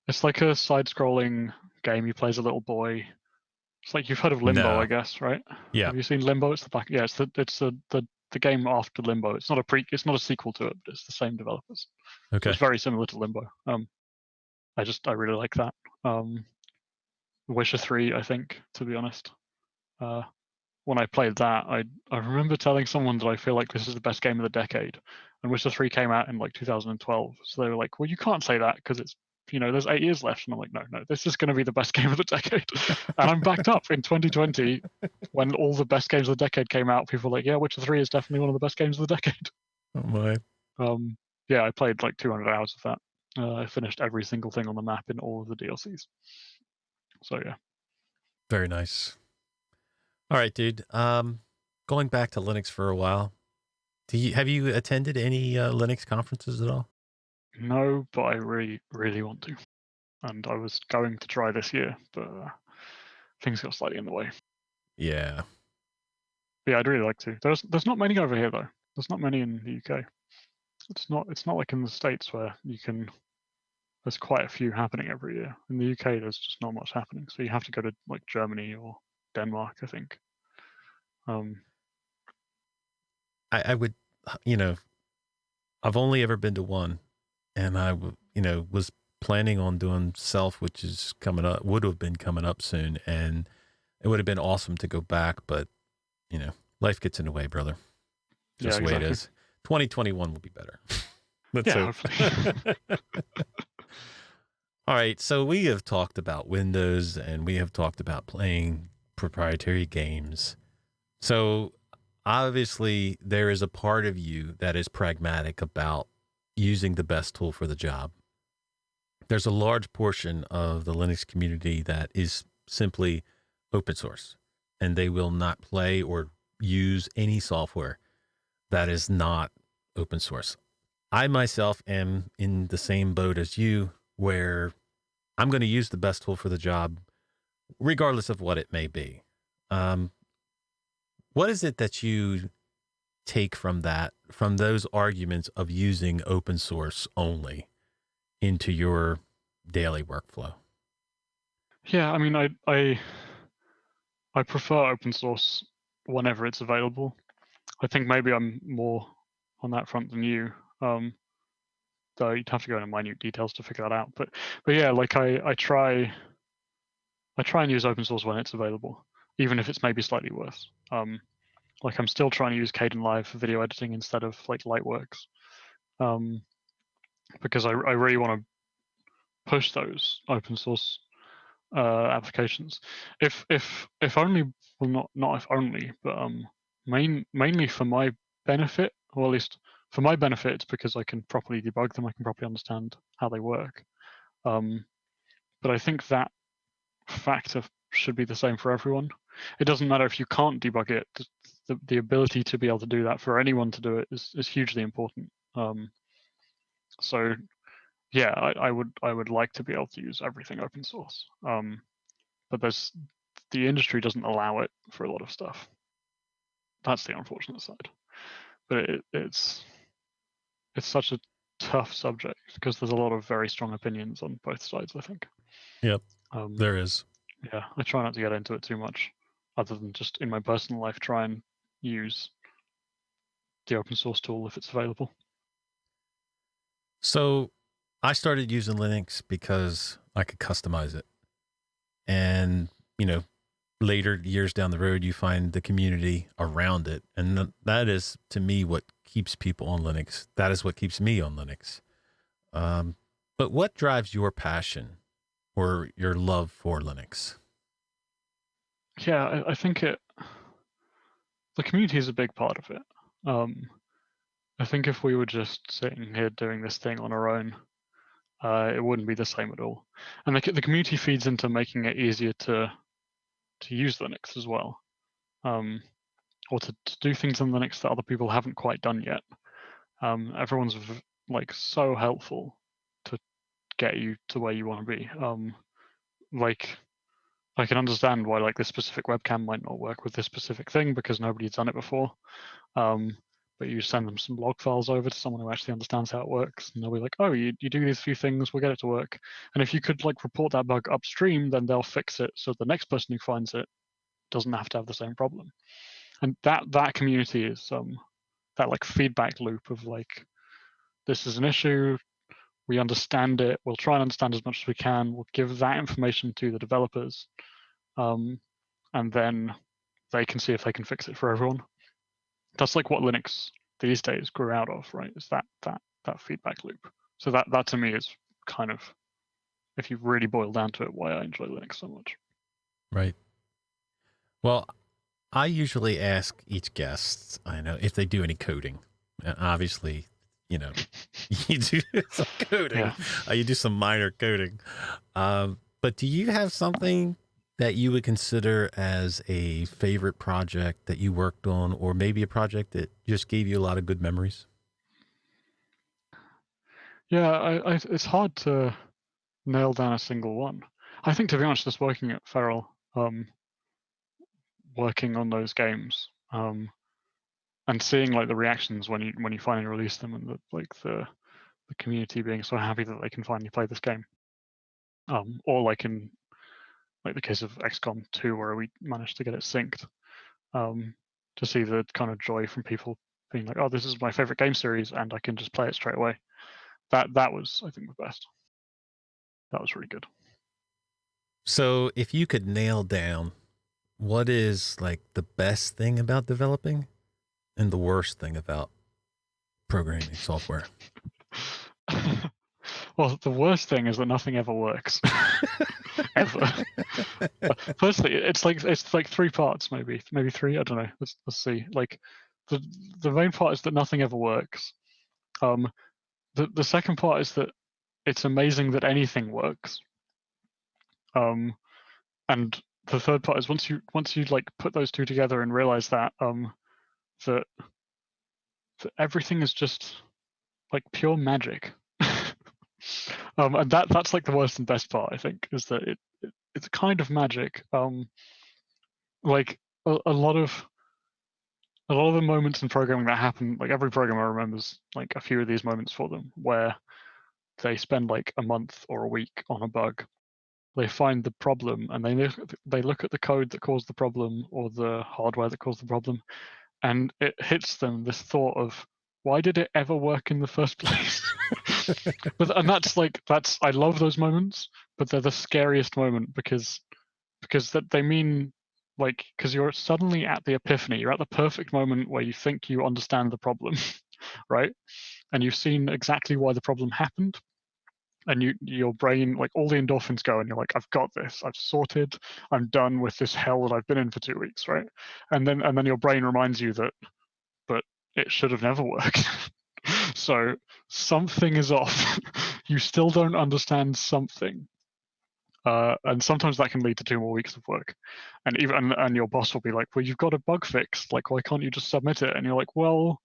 Speaker 2: It's like a side-scrolling game. You play as a little boy. It's like you've heard of Limbo,
Speaker 3: No.
Speaker 2: I guess, right?
Speaker 3: Yeah.
Speaker 2: Have you seen Limbo? It's the back. Yeah, it's the game after Limbo. It's not a sequel to it, but it's the same developers. So
Speaker 3: Okay.
Speaker 2: it's very similar to Limbo. I really like that. Witcher 3, I think, to be honest. When I played that, I remember telling someone that I feel like this is the best game of the decade, and Witcher 3 came out in like 2012. So they were like, "Well, you can't say that because it's there's 8 years left." And I'm like, "No, this is going to be the best game of the decade." And I'm backed up in 2020 when all the best games of the decade came out. People were like, "Yeah, Witcher 3 is definitely one of the best games of the decade."
Speaker 3: Oh my.
Speaker 2: Yeah, I played like 200 hours of that. I finished every single thing on the map in all of the DLCs. So yeah.
Speaker 3: Very nice. All right, dude. Going back to Linux for a while. Have you attended any Linux conferences at all?
Speaker 2: No, but I really, really want to. And I was going to try this year, but things got slightly in the way.
Speaker 3: Yeah.
Speaker 2: But yeah, I'd really like to. There's not many over here though. There's not many in the UK. It's not like in the States where there's quite a few happening every year. In the UK, there's just not much happening. So you have to go to like Germany or Denmark, I think.
Speaker 3: I would, I've only ever been to one, and I, was planning on doing Self, which is would have been coming up soon, and it would have been awesome to go back, but life gets in the way, brother. Just the way it is. 2021 will be better. Let's hope.
Speaker 2: Hopefully.
Speaker 3: All right, so we have talked about Windows, and we have talked about playing proprietary games. So obviously, there is a part of you that is pragmatic about using the best tool for the job. There's a large portion of the Linux community that is simply open source, and they will not play or use any software that is not open source. I myself am in the same boat as you, where I'm going to use the best tool for the job, regardless of what it may be. What is it that you take from those arguments of using open source only into your daily workflow?
Speaker 2: Yeah, I mean, I prefer open source whenever it's available. I think maybe I'm more on that front than you. Though you'd have to go into minute details to figure that out. But yeah, like I try and use open source when it's available, even if it's maybe slightly worse. Like I'm still trying to use Kdenlive for video editing instead of like Lightworks, because I really want to push those open source applications. If only, well, not if only, but mainly for my benefit, or at least for my benefit, it's because I can properly debug them. I can properly understand how they work. But I think that factor should be the same for everyone. It doesn't matter if you can't debug it. The ability to be able to do that for anyone to do it is hugely important. So yeah, I would like to be able to use everything open source. But the industry doesn't allow it for a lot of stuff. That's the unfortunate side. But it's such a tough subject because there's a lot of very strong opinions on both sides, I think.
Speaker 3: Yep, there is.
Speaker 2: Yeah, I try not to get into it too much, other than just in my personal life try and use the open source tool if it's available.
Speaker 3: So I started using Linux because I could customize it. And, later years down the road, you find the community around it. And that is, to me, what keeps people on Linux. That is what keeps me on Linux. But what drives your passion or your love for Linux?
Speaker 2: Yeah, I think the community is a big part of it. I think if we were just sitting here doing this thing on our own, it wouldn't be the same at all. And the community feeds into making it easier to use Linux as well, or to do things in Linux that other people haven't quite done yet. Everyone's like so helpful to get you to where you want to be. Like I can understand why like this specific webcam might not work with this specific thing because nobody's done it before. but you send them some log files over to someone who actually understands how it works, and they'll be like, oh, you do these few things, we'll get it to work. And if you could like report that bug upstream, then they'll fix it so the next person who finds it doesn't have to have the same problem. And that community is that like feedback loop of like, this is an issue, we understand it, we'll try and understand as much as we can, we'll give that information to the developers, and then they can see if they can fix it for everyone. That's like what Linux these days grew out of, right? Is that feedback loop. So that to me is kind of, if you really boil down to it, why I enjoy Linux so much.
Speaker 3: Right. Well, I usually ask each guest, I know, if they do any coding. And obviously, you know, you do some coding.
Speaker 2: Yeah.
Speaker 3: You do some minor coding. But do you have something that you would consider as a favorite project that you worked on, or maybe a project that just gave you a lot of good memories?
Speaker 2: Yeah, it's hard to nail down a single one. I think, to be honest, just working at Feral, working on those games, and seeing like the reactions when you finally release them, and the community being so happy that they can finally play this game, or like in like the case of XCOM 2, where we managed to get it synced, to see the kind of joy from people being like, oh, this is my favorite game series and I can just play it straight away. That was, I think, the best. That was really good.
Speaker 3: So if you could nail down what is like the best thing about developing and the worst thing about programming software?
Speaker 2: Well, the worst thing is that nothing ever works. Ever. Firstly, it's like three parts, maybe three. I don't know. Let's see. Like the main part is that nothing ever works. The second part is that it's amazing that anything works. And the third part is once you like put those two together and realize that that everything is just like pure magic. And that's like the worst and best part, I think, is that it's kind of magic. Like a lot of the moments in programming that happen, like every programmer remembers like a few of these moments for them, where they spend like a month or a week on a bug. They find the problem and they look at the code that caused the problem or the hardware that caused the problem, and it hits them this thought of, why did it ever work in the first place? And that's I love those moments, but they're the scariest moment because that they mean, like, because you're suddenly at the epiphany, you're at the perfect moment where you think you understand the problem, right? And you've seen exactly why the problem happened, and your brain, like, all the endorphins go, and you're like, I've got this, I've sorted, I'm done with this hell that I've been in for 2 weeks, right? And then your brain reminds you that, but it should have never worked. So something is off. You still don't understand something. And sometimes that can lead to 2 more weeks of work. And and your boss will be like, well, you've got a bug fixed, like, why can't you just submit it? And you're like, well,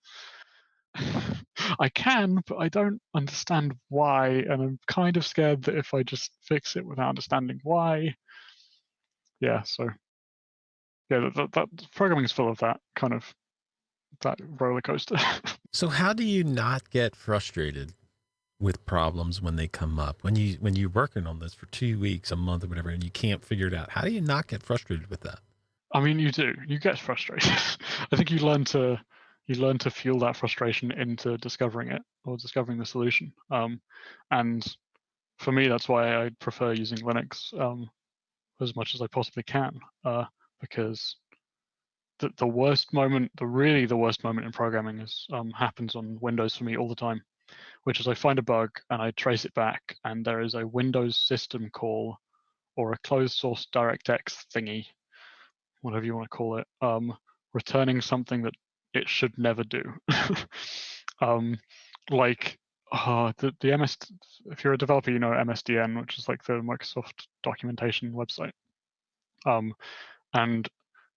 Speaker 2: I can, but I don't understand why, and I'm kind of scared that if I just fix it without understanding why. Yeah, so yeah, that programming is full of that kind of that roller coaster.
Speaker 3: So how do you not get frustrated with problems when they come up? When you're working on this for 2 weeks, a month, or whatever, and you can't figure it out, how do you not get frustrated with that?
Speaker 2: I mean, you get frustrated. I think you learn to fuel that frustration into discovering it, or discovering the solution. And for me, that's why I prefer using Linux as much as I possibly can, because the worst moment, the worst moment in programming happens on Windows for me all the time, which is I find a bug and I trace it back, and there is a Windows system call or a closed source DirectX thingy, whatever you want to call it, returning something that it should never do. Like the MS, if you're a developer, you know MSDN, which is like the Microsoft documentation website. And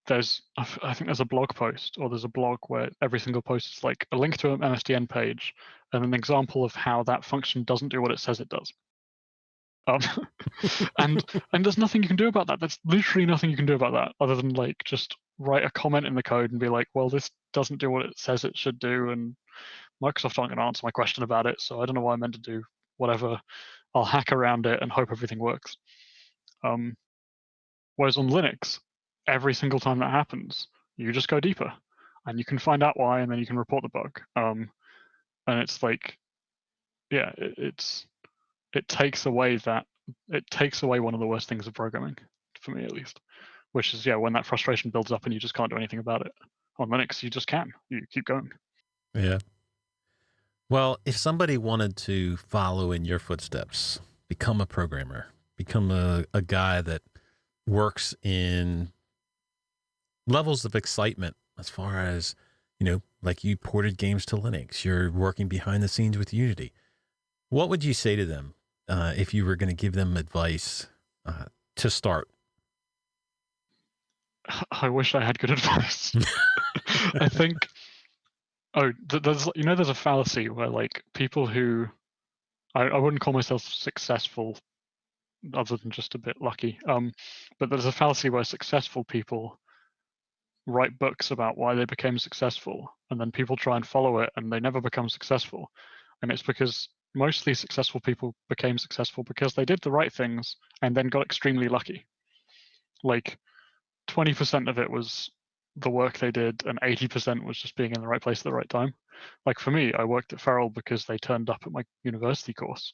Speaker 2: I think there's a blog post, or there's a blog where every single post is like a link to an MSDN page and an example of how that function doesn't do what it says it does. And there's nothing you can do about that. There's literally nothing you can do about that other than like just write a comment in the code and be like, well, this doesn't do what it says it should do, and Microsoft aren't going to answer my question about it, so I don't know why I'm meant to do whatever. I'll hack around it and hope everything works. Whereas on Linux, every single time that happens, you just go deeper, and you can find out why, and then you can report the bug. And it's like, yeah, it takes away one of the worst things of programming, for me at least, which is, yeah, when that frustration builds up and you just can't do anything about it. On Linux, you just can. You keep going.
Speaker 3: Yeah. Well, if somebody wanted to follow in your footsteps, become a programmer, become a guy that works in levels of excitement as far as, like you ported games to Linux, you're working behind the scenes with Unity. What would you say to them if you were going to give them advice to start?
Speaker 2: I wish I had good advice. I think, there's a fallacy where like people who, I wouldn't call myself successful other than just a bit lucky. But there's a fallacy where successful people write books about why they became successful, and then people try and follow it and they never become successful. And it's because mostly successful people became successful because they did the right things and then got extremely lucky. Like 20% of it was the work they did and 80% was just being in the right place at the right time. Like for me, I worked at Feral because they turned up at my university course.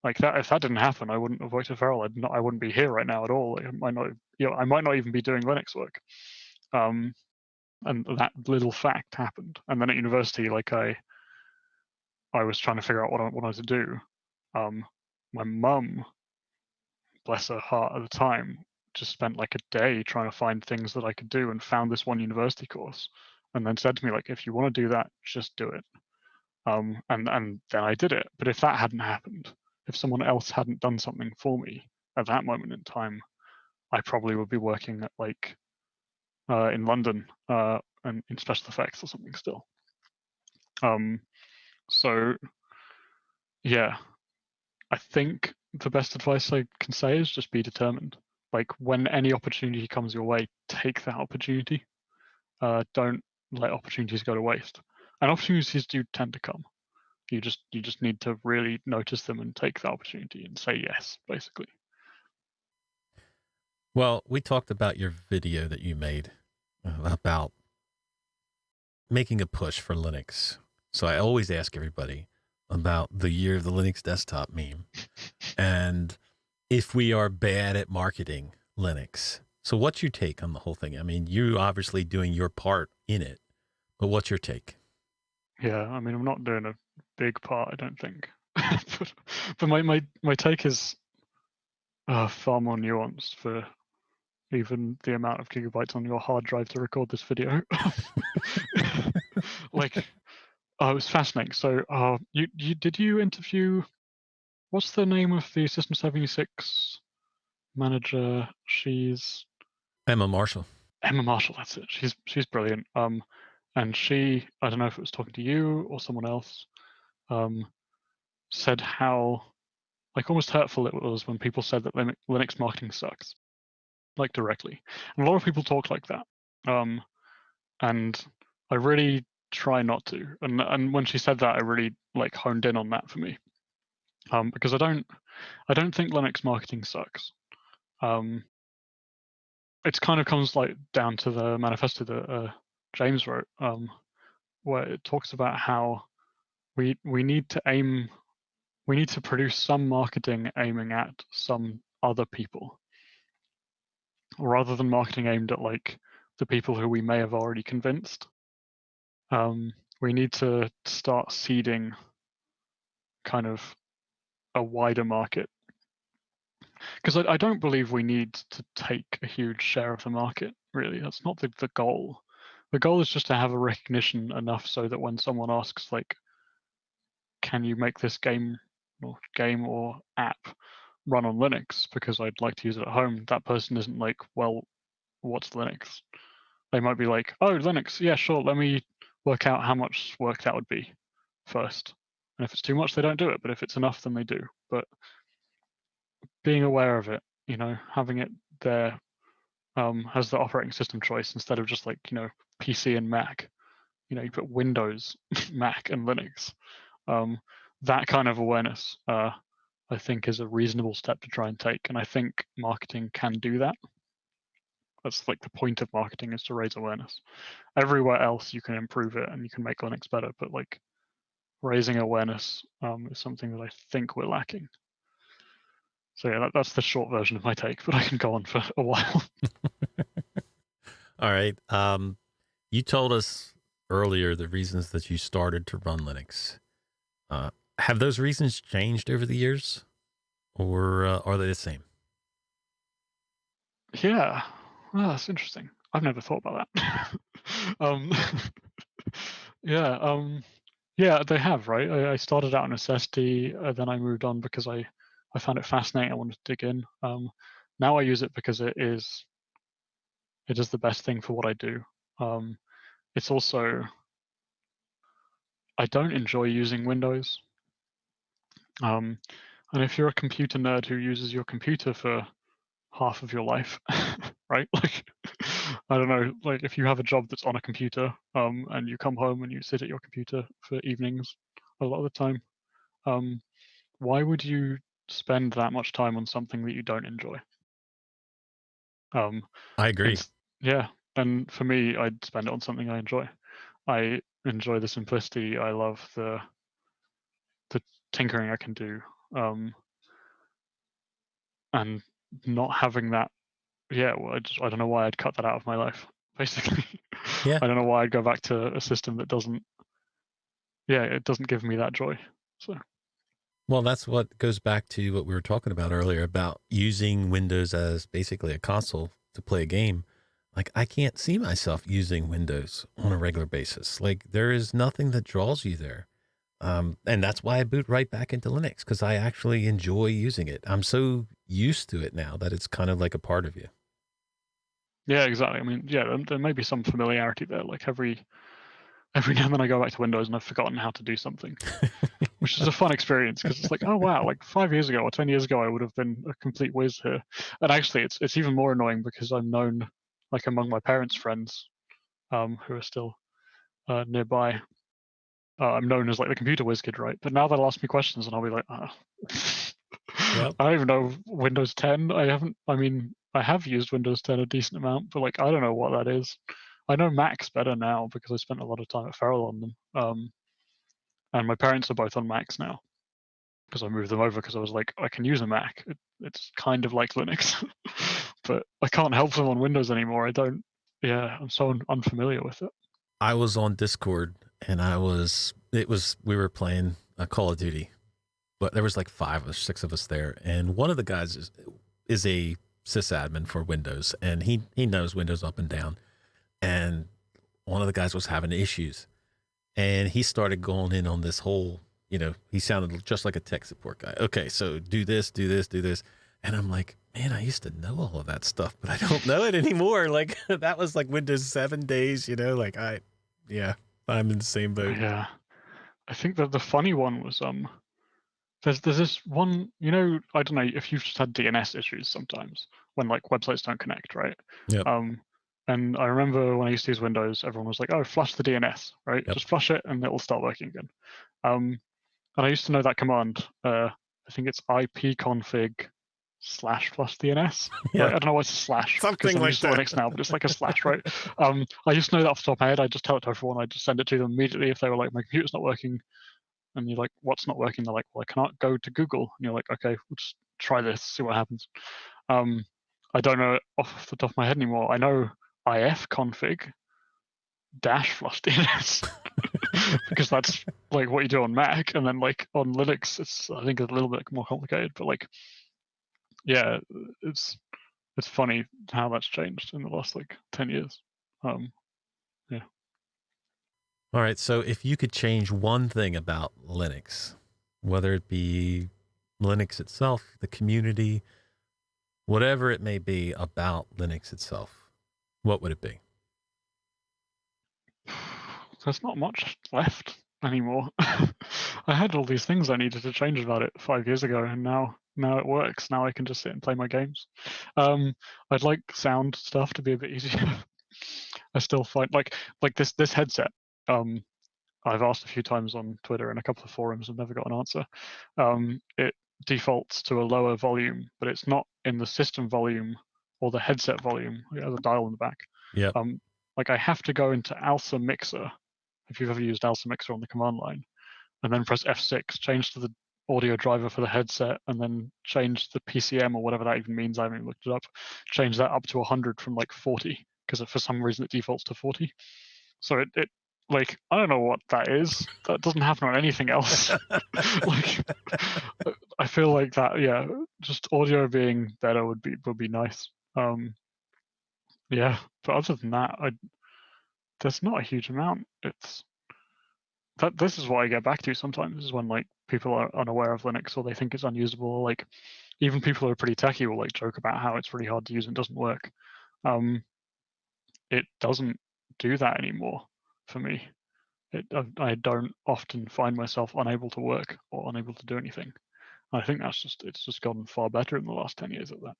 Speaker 2: Like that, if that didn't happen, I wouldn't have worked at Feral. I wouldn't be here right now at all. Like, I might not even be doing Linux work. And that little fact happened. And then at university, like I was trying to figure out what I wanted to do. My mum, bless her heart at the time, just spent like a day trying to find things that I could do and found this one university course, and then said to me, like, if you want to do that, just do it. And then I did it. But if that hadn't happened, if someone else hadn't done something for me at that moment in time, I probably would be working at like in London and in special effects or something still. So yeah, I think the best advice I can say is just be determined. Like when any opportunity comes your way, take that opportunity. Don't let opportunities go to waste. And opportunities do tend to come. You just need to really notice them and take the opportunity and say yes, basically.
Speaker 3: Well, we talked about your video that you made about making a push for Linux. So I always ask everybody about the year of the Linux desktop meme and if we are bad at marketing Linux. So what's your take on the whole thing? I mean, you obviously doing your part in it, but what's your take?
Speaker 2: Yeah, I mean, I'm not doing a big part, I don't think. but my take is far more nuanced for even the amount of gigabytes on your hard drive to record this video. Like, it was fascinating. So, did you interview? What's the name of the System 76 manager? She's
Speaker 3: Emma Marshall.
Speaker 2: Emma Marshall. That's it. She's brilliant. And she, I don't know if it was talking to you or someone else, said how like almost hurtful it was when people said that Linux marketing sucks, like directly. And a lot of people talk like that. And I really try not to. And when she said that, I really like honed in on that for me. Because I don't think Linux marketing sucks. It kind of comes like down to the manifesto that James wrote, where it talks about how we need to produce some marketing aiming at some other people, rather than marketing aimed at like the people who we may have already convinced. We need to start seeding kind of a wider market, because I don't believe we need to take a huge share of the market. Really, that's not the goal. The goal is just to have a recognition enough so that when someone asks like, can you make this game or app run on Linux because I'd like to use it at home, that person isn't like, well, what's Linux? They might be like, oh, Linux, yeah, sure, let me work out how much work that would be first. And if it's too much, they don't do it. But if it's enough, then they do. But being aware of it, having it there has the operating system choice instead of just like, PC and Mac. You put Windows, Mac, and Linux. That kind of awareness, I think, is a reasonable step to try and take. And I think marketing can do that. That's like the point of marketing, is to raise awareness. Everywhere else you can improve it and you can make Linux better, but like raising awareness is something that I think we're lacking. So yeah, that's the short version of my take, but I can go on for a while.
Speaker 3: All right. You told us earlier the reasons that you started to run Linux. Have those reasons changed over the years, or are they the same?
Speaker 2: Yeah, well, that's interesting. I've never thought about that. um, yeah, yeah, they have, right? I started out in necessity, then I moved on because I found it fascinating. I wanted to dig in. Now I use it because it is the best thing for what I do. It's also, I don't enjoy using Windows. And if you're a computer nerd who uses your computer for half of your life, right? Like, I don't know, like if you have a job that's on a computer, and you come home and you sit at your computer for evenings a lot of the time, why would you spend that much time on something that you don't enjoy?
Speaker 3: I agree.
Speaker 2: Yeah, and for me, I'd spend it on something I enjoy. I enjoy the simplicity. I love the tinkering I can do, and not having that. Yeah, well, I don't know why I'd cut that out of my life. Basically,
Speaker 3: Yeah.
Speaker 2: I don't know why I'd go back to a system that doesn't. Yeah, it doesn't give me that joy. So.
Speaker 3: Well, that's what goes back to what we were talking about earlier about using Windows as basically a console to play a game. Like, I can't see myself using Windows on a regular basis. Like, there is nothing that draws you there. And that's why I boot right back into Linux, because I actually enjoy using it. I'm so used to it now that it's kind of like a part of you.
Speaker 2: Yeah, exactly. I mean, yeah, there may be some familiarity there. Like every now and then I go back to Windows and I've forgotten how to do something, which is a fun experience because it's like, oh wow, like 5 years ago or 10 years ago I would have been a complete whiz here. And actually, it's even more annoying because I'm known, like among my parents' friends, who are still nearby. I'm known as like the computer whiz kid, right? But now they'll ask me questions and I'll be like,
Speaker 3: Yep.
Speaker 2: I don't even know Windows 10. I mean, I have used Windows 10 a decent amount, but like, I don't know what that is. I know Macs better now because I spent a lot of time at Ferrell on them. And my parents are both on Macs now because I moved them over because I was like, I can use a Mac. It's kind of like Linux, but I can't help them on Windows anymore. I'm so unfamiliar with it.
Speaker 3: I was on Discord and we were playing a Call of Duty, but there was like 5 or 6 of us there. And one of the guys is a sysadmin for Windows, and he knows Windows up and down. And one of the guys was having issues, and he started going in on this whole, he sounded just like a tech support guy. Okay, so do this, do this, do this. And I'm like, man, I used to know all of that stuff, but I don't know it anymore. Like, that was like Windows 7 days, like I'm in the same boat.
Speaker 2: Yeah, I think that the funny one was there's this one, I don't know if you've just had DNS issues sometimes when like websites don't connect, right?
Speaker 3: Yep.
Speaker 2: And I remember when I used to use Windows, everyone was like, "Oh, flush the DNS, right?
Speaker 3: Yep.
Speaker 2: Just flush it and it will start working again." And I used to know that command. I think it's ipconfig /flush DNS.
Speaker 3: Yeah.
Speaker 2: Right? I don't know why it's a slash.
Speaker 3: Something like that.
Speaker 2: Linux now, but it's like a slash, right? I used to know that off the top of my head. I just tell it to everyone. I just send it to them immediately if they were like, "My computer's not working." And you're like, "What's not working?" They're like, "Well, I cannot go to Google." And you're like, "Okay, we'll just try this, see what happens." I don't know it off the top of my head anymore. I know ifconfig -flush DNS because that's like what you do on Mac, and then like on Linux, it's I think a little bit more complicated. But like, yeah, it's funny how that's changed in the last like 10 years. Yeah.
Speaker 3: All right. So if you could change one thing about Linux, whether it be Linux itself, the community, whatever it may be about Linux itself, what would it be?
Speaker 2: There's not much left anymore. I had all these things I needed to change about it 5 years ago, and now now it works. Now I can just sit and play my games. I'd like sound stuff to be a bit easier. I still find like this headset. I've asked a few times on Twitter and a couple of forums and never got an answer. It defaults to a lower volume, but it's not in the system volume or the headset volume. It has a dial in the back.
Speaker 3: Yeah.
Speaker 2: Like I have to go into ALSA Mixer, if you've ever used ALSA Mixer on the command line, and then press F6, change to the audio driver for the headset, and then change the PCM or whatever that even means. I haven't even looked it up. Change that up to 100 from like 40, because for some reason it defaults to 40. So it like, I don't know what that is. That doesn't happen on anything else. Like, I feel like that, yeah, just audio being better would be nice. Yeah, but other than that, there's not a huge amount. It's that this is what I get back to sometimes, is when like people are unaware of Linux or they think it's unusable, or like even people who are pretty techy will like joke about how it's really hard to use and doesn't work. It doesn't do that anymore for me. I don't often find myself unable to work or unable to do anything. I think it's just gotten far better in the last 10 years at that.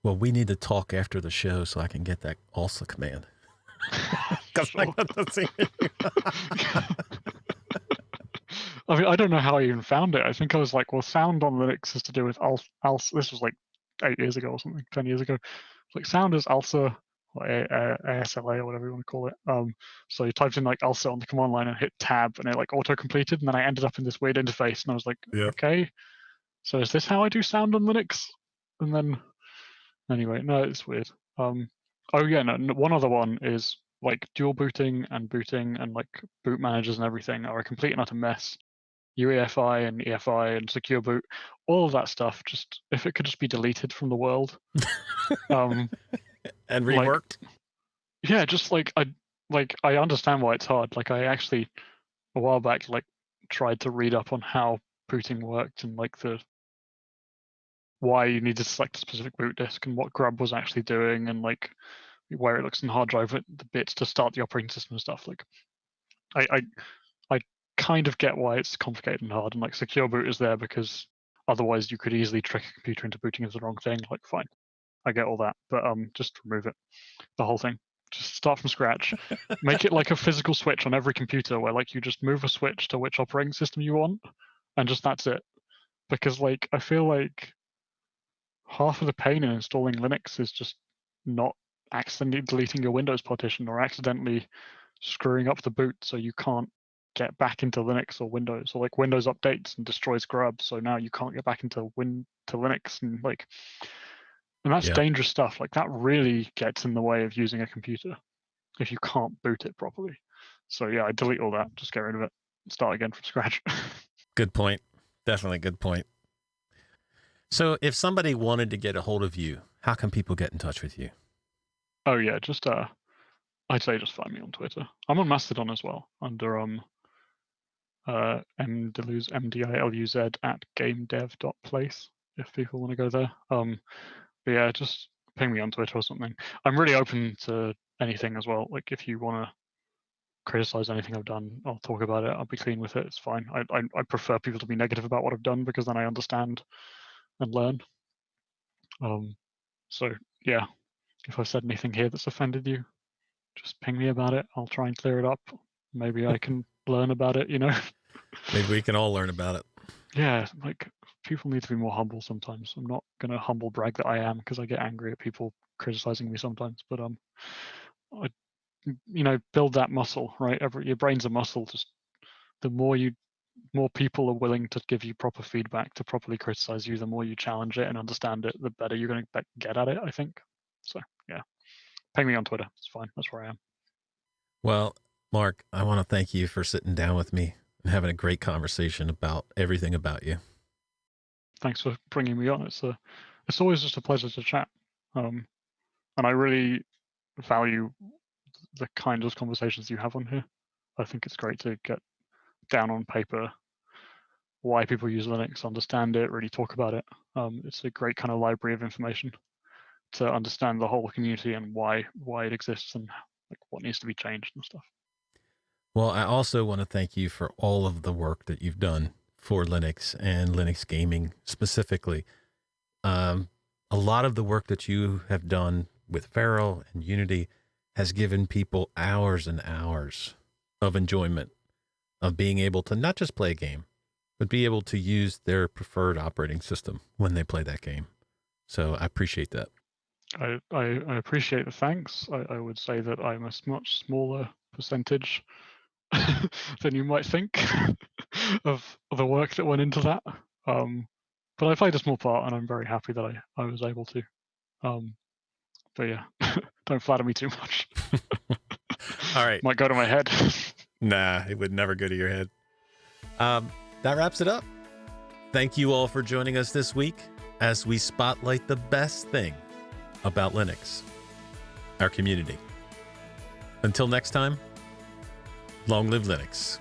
Speaker 3: Well, we need to talk after the show so I can get that ALSA command. Because I got to see
Speaker 2: I mean, I don't know how I even found it. I think I was like, well, sound on Linux is to do with ALSA. This was like 8 years ago or something, 10 years ago. Like sound is ALSA, or ASLA or whatever you want to call it. So you typed in like ALSA on the command line and hit tab, and it like auto-completed, and then I ended up in this weird interface, and I was like, okay, so is this how I do sound on Linux? And then, anyway, no, it's weird. Oh yeah, no, one other one is like dual booting and like boot managers and everything are a complete and utter mess. UEFI and EFI and secure boot, all of that stuff, just if it could just be deleted from the world.
Speaker 3: and reworked.
Speaker 2: Like, yeah, just like I understand why it's hard. Like I actually a while back like tried to read up on how booting worked and like why you need to select a specific boot disk and what grub was actually doing and like where it looks in the hard drive with the bits to start the operating system and stuff. Like I kind of get why it's complicated and hard, and like secure boot is there because otherwise you could easily trick a computer into booting as the wrong thing. Like fine, I get all that, but just remove it, the whole thing. Just start from scratch. Make it like a physical switch on every computer where like you just move a switch to which operating system you want, and just that's it. Because like I feel like half of the pain in installing Linux is just not accidentally deleting your Windows partition or accidentally screwing up the boot so you can't get back into Linux or Windows, or like Windows updates and destroys grub, so now you can't get back into Linux, and like, and that's dangerous stuff. Like that really gets in the way of using a computer if you can't boot it properly. So yeah, I delete all that, just get rid of it, start again from scratch.
Speaker 3: Good point. Definitely good point. So if somebody wanted to get a hold of you, how can people get in touch with you?
Speaker 2: Oh yeah, just I'd say just find me on Twitter. I'm on Mastodon as well under MDILUZ at gamedev.place if people want to go there. But yeah, just ping me on Twitter or something. I'm really open to anything as well. Like if you want to criticize anything I've done, I'll talk about it. I'll be clean with it. It's fine. I prefer people to be negative about what I've done because then I understand and learn. So yeah, if I've said anything here that's offended you, just ping me about it. I'll try and clear it up. Maybe I can learn about it, you know?
Speaker 3: Maybe we can all learn about it.
Speaker 2: Yeah, like people need to be more humble sometimes. I'm not going to humble brag that I am because I get angry at people criticizing me sometimes, but build that muscle, right? Your brain's a muscle. Just the more people are willing to give you proper feedback, to properly criticize you, the more you challenge it and understand it, the better you're going to get at it, I think. So yeah, ping me on Twitter. It's fine. That's where I am. Well,
Speaker 3: Marc, I want to thank you for sitting down with me and having a great conversation about everything about you.
Speaker 2: Thanks for bringing me on. It's always just a pleasure to chat. And I really value the kind of conversations you have on here. I think it's great to get down on paper why people use Linux, understand it, really talk about it. It's a great kind of library of information to understand the whole community and why it exists and like what needs to be changed and stuff.
Speaker 3: Well, I also want to thank you for all of the work that you've done for Linux and Linux gaming specifically. A lot of the work that you have done with Feral and Unity has given people hours and hours of enjoyment of being able to not just play a game, but be able to use their preferred operating system when they play that game. So I appreciate that.
Speaker 2: I appreciate the thanks. I would say that I'm a much smaller percentage than you might think of the work that went into that. But I played a small part, and I'm very happy that I was able to. But yeah, don't flatter me too much.
Speaker 3: All right.
Speaker 2: Might go to my head.
Speaker 3: Nah, it would never go to your head. That wraps it up. Thank you all for joining us this week as we spotlight the best thing about Linux, our community. Until next time, long live Linux.